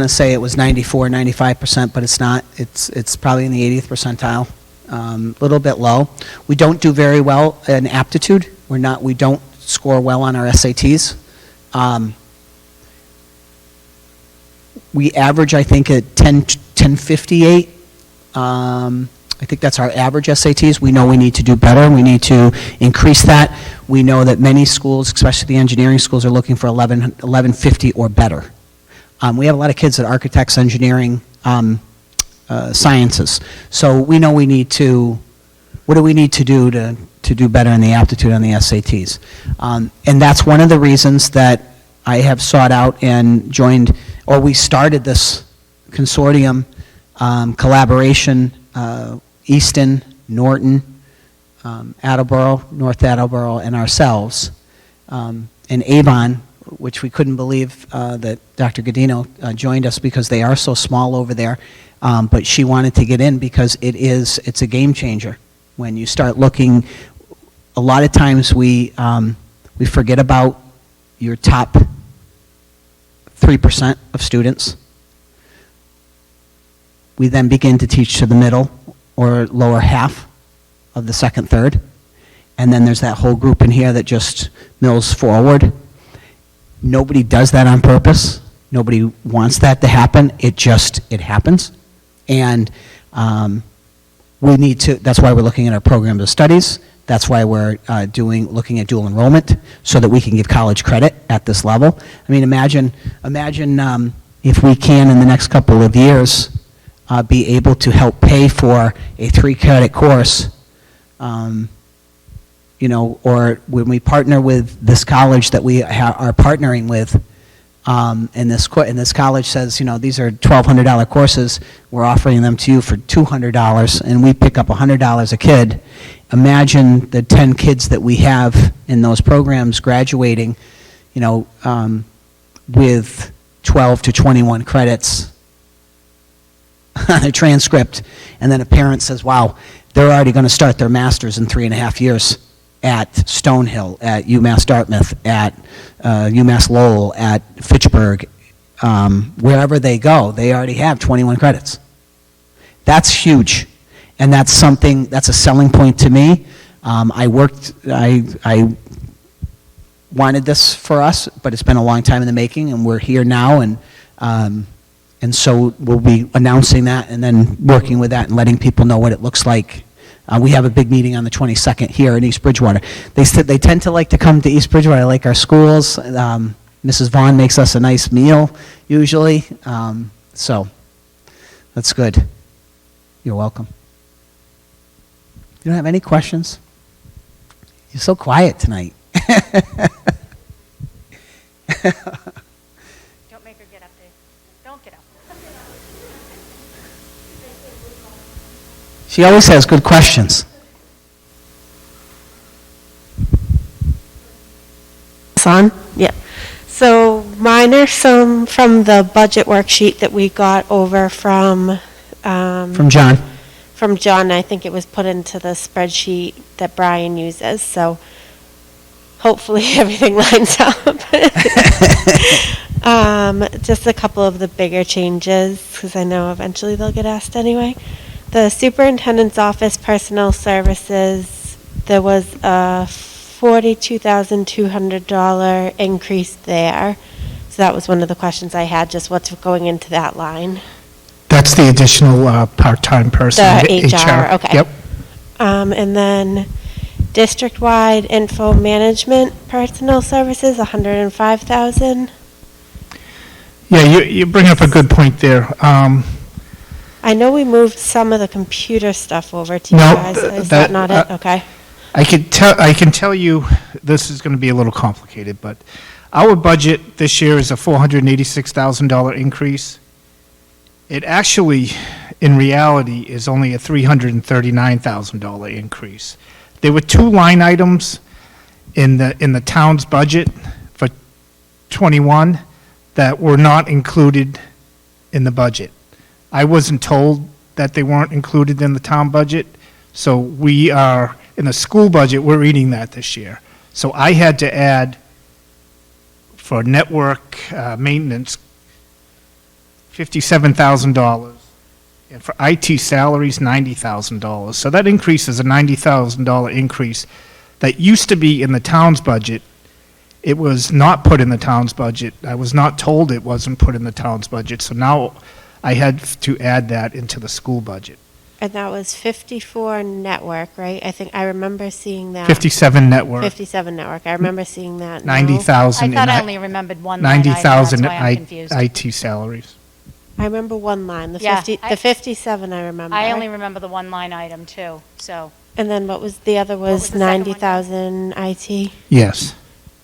Speaker 4: to say it was 94, 95%, but it's not. It's probably in the 80th percentile. A little bit low. We don't do very well in aptitude. We don't score well on our SATs. We average, I think, at 1058. I think that's our average SATs. We know we need to do better. We need to increase that. We know that many schools, especially the engineering schools, are looking for 1150 or better. We have a lot of kids at architects, engineering, sciences. So we know we need to, what do we need to do to do better in the aptitude on the SATs? And that's one of the reasons that I have sought out and joined, or we started this consortium collaboration, Easton, Norton, Attleboro, North Attleboro, and ourselves, and Avon, which we couldn't believe that Dr. Godino joined us because they are so small over there, but she wanted to get in because it's a game changer. When you start looking, a lot of times we forget about your top 3% of students. We then begin to teach to the middle or lower half of the second third. And then there's that whole group in here that just mills forward. Nobody does that on purpose. Nobody wants that to happen. It happens. And we need to, that's why we're looking at our programs of studies. That's why we're looking at dual enrollment so that we can give college credit at this level. I mean, imagine if we can in the next couple of years be able to help pay for a 3-credit course, or when we partner with this college that we are partnering with, and this college says, these are $1,200 courses, we're offering them to you for $200, and we pick up $100 a kid. Imagine the 10 kids that we have in those programs graduating, with 12 to 21 credits on a transcript, and then a parent says, wow, they're already going to start their master's in 3.5 years at Stonehill, at UMass Dartmouth, at UMass Lowell, at Fitchburg, wherever they go, they already have 21 credits. That's huge, and that's a selling point to me. I wanted this for us, but it's been a long time in the making, and we're here now, and And so we'll be announcing that and then working with that and letting people know what it looks like. We have a big meeting on the 22nd here in East Bridgewater. They tend to like to come to East Bridgewater, like our schools. Mrs. Vaughn makes us a nice meal usually, so that's good. You're welcome. You don't have any questions? You're so quiet tonight.
Speaker 1: Don't make her get up there. Don't get up.
Speaker 4: She always has good questions.
Speaker 9: On? Yeah. So mine are some from the budget worksheet that we got over from
Speaker 4: From John.
Speaker 9: from John. I think it was put into the spreadsheet that Brian uses, so hopefully everything lines up. Just a couple of the bigger changes, because I know eventually they'll get asked anyway. The superintendent's office personnel services, there was a $42,200 increase there. So that was one of the questions I had, just what's going into that line.
Speaker 6: That's the additional part-time person.
Speaker 9: The HR, okay.
Speaker 6: Yep.
Speaker 9: And then district-wide info management personnel services, $105,000.
Speaker 6: Yeah, you bring up a good point there.
Speaker 9: I know we moved some of the computer stuff over to you
Speaker 6: No,
Speaker 9: guys. Is that not it? Okay.
Speaker 6: I can tell you, this is going to be a little complicated, but our budget this year is a $486,000 increase. It actually, in reality, is only a $339,000 increase. There were two line items in the town's budget for '21 that were not included in the budget. I wasn't told that they weren't included in the town budget, so we are, in the school budget, we're eating that this year. So I had to add, for network maintenance, $57,000, and for IT salaries, $90,000. So that increase is a $90,000 increase that used to be in the town's budget. It was not put in the town's budget. I was not told it wasn't put in the town's budget, so now I had to add that into the school budget.
Speaker 9: And that was 54 network, right? I think I remember seeing that.
Speaker 6: 57 network,
Speaker 9: 57 network. I remember seeing that. no?
Speaker 6: 90,000
Speaker 1: I thought I
Speaker 6: in
Speaker 1: only remembered one line item, that's
Speaker 6: 90,000
Speaker 1: why I'm confused.
Speaker 6: IT salaries.
Speaker 9: I remember one line. The
Speaker 1: Yeah,
Speaker 9: 50,
Speaker 1: I-
Speaker 9: the 57 I remember.
Speaker 1: I only remember the one line item too, so.
Speaker 9: And then what was the other?
Speaker 1: was
Speaker 9: Was
Speaker 1: the second one?
Speaker 9: 90,000 IT.
Speaker 6: Yes.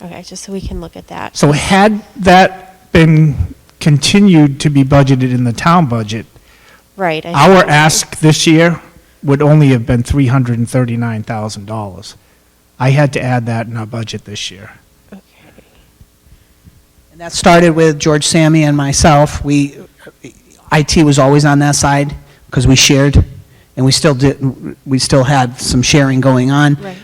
Speaker 9: Okay, just so we can look at that.
Speaker 6: So had that been continued to be budgeted in the town budget,
Speaker 9: Right. I
Speaker 6: our
Speaker 9: see.
Speaker 6: ask this year would only have been $339,000. I had to add that in our budget this year.
Speaker 9: Okay.
Speaker 4: And that started with George, Sammy, and myself. IT was always on that side because we shared, and we still had some sharing going on.
Speaker 9: Right.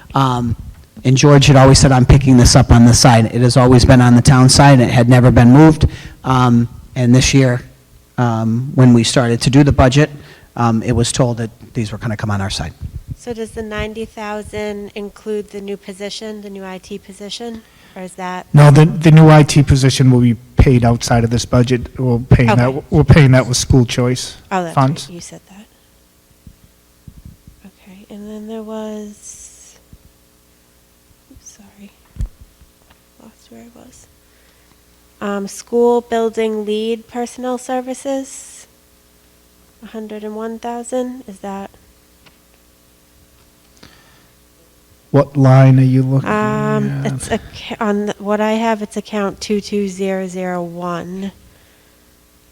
Speaker 4: And George had always said, I'm picking this up on this side. It has always been on the town side, and it had never been moved. And this year, when we started to do the budget, it was told that these were going to come on our side.
Speaker 9: So does the 90,000 include the new position, the new IT position, or is that?
Speaker 6: No, the new IT position will be paid outside of this budget. We're paying
Speaker 9: Okay.
Speaker 6: that with school choice
Speaker 9: Oh, that's
Speaker 6: funds.
Speaker 9: right. You said that. Okay, and then there was. Oops, sorry. Lost where I was. School building lead personnel services. 101,000. Is that?
Speaker 6: What line are you looking at?
Speaker 9: It's on what I have. It's account 22001.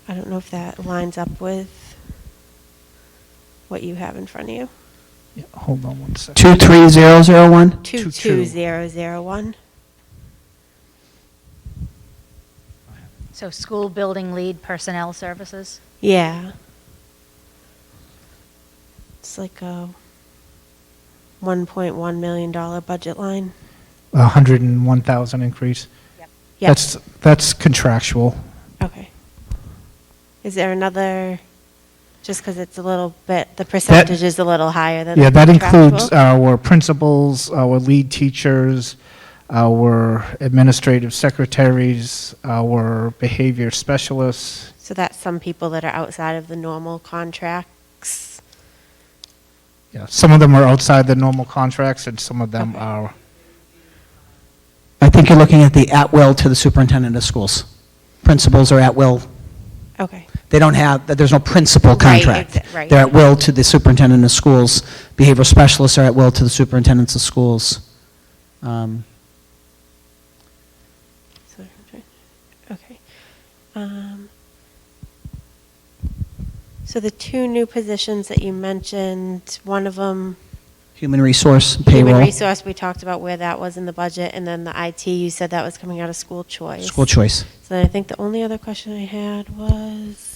Speaker 9: I don't know if that lines up with what you have in front of you.
Speaker 6: Yeah, hold on one second.
Speaker 4: 23001?
Speaker 9: 22001.
Speaker 1: So school building lead personnel services?
Speaker 9: Yeah. It's like a $1.1 million budget line.
Speaker 6: 101,000 increase.
Speaker 9: Yep.
Speaker 6: That's contractual.
Speaker 9: Okay. Is there another, just because it's a little bit, the percentage is a little higher than
Speaker 6: Yeah,
Speaker 9: the
Speaker 6: that includes
Speaker 9: contractual?
Speaker 6: our principals, our lead teachers, our administrative secretaries, our behavior specialists.
Speaker 9: So that's some people that are outside of the normal contracts.
Speaker 6: Yeah, some of them are outside the normal contracts, and some of them are,
Speaker 4: I think you're looking at the at-will to the superintendent of schools. Principals are at-will.
Speaker 9: Okay.
Speaker 4: They don't have, there's no principal
Speaker 9: Right,
Speaker 4: contract.
Speaker 9: right.
Speaker 4: They're at-will to the superintendent of schools. Behavioral specialists are at-will to the superintendents of schools.
Speaker 9: Okay. So the two new positions that you mentioned, one of them,
Speaker 4: Human resource,
Speaker 9: human
Speaker 4: payroll,
Speaker 9: resource, we talked about where that was in the budget, and then the IT, you said that was coming out of school choice.
Speaker 4: school choice.
Speaker 9: So then I think the only other question I had was,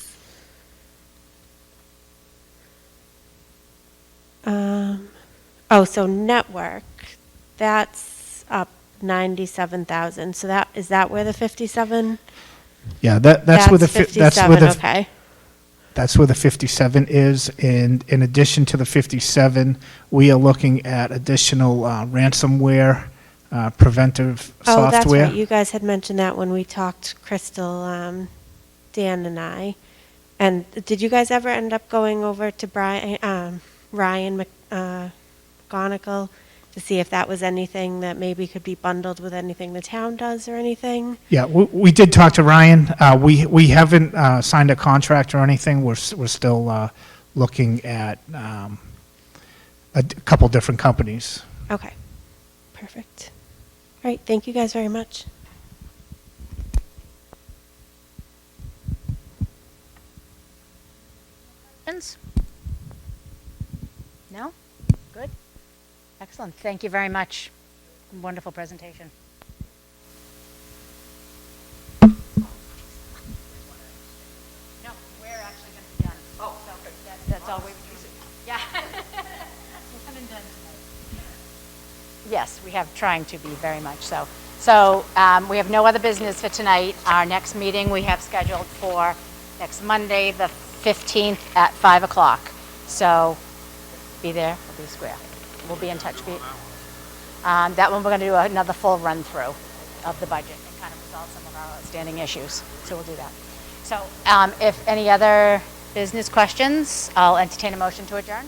Speaker 9: so network, that's up 97,000. So is that where the 57?
Speaker 6: yeah, that's where the,
Speaker 9: Okay.
Speaker 6: that's where the 57 is, and in addition to the 57, we are looking at additional ransomware preventive software.
Speaker 9: Oh, that's right. You guys had mentioned that when we talked, Crystal, Dan and I. And did you guys ever end up going over to Ryan McGonigal to see if that was anything that maybe could be bundled with anything the town does or anything?
Speaker 6: Yeah, we did talk to Ryan. We haven't signed a contract or anything. We're still looking at a couple different companies.
Speaker 9: Okay, perfect. All right, thank you guys very much.
Speaker 1: Questions? No? Good? Excellent. Thank you very much. Wonderful presentation. No, we're actually going to be done. Oh, so that's all we yeah. We haven't done tonight. Yes, we have trying to be very much so. So we have no other business for tonight. Our next meeting we have scheduled for next Monday, the 15th at 5 o'clock. So be there, we'll be square. We'll be in touch. That one we're going to do another full run through of the budget and kind of resolve some of our outstanding issues. So we'll do that. So if any other business questions, I'll entertain a motion to adjourn.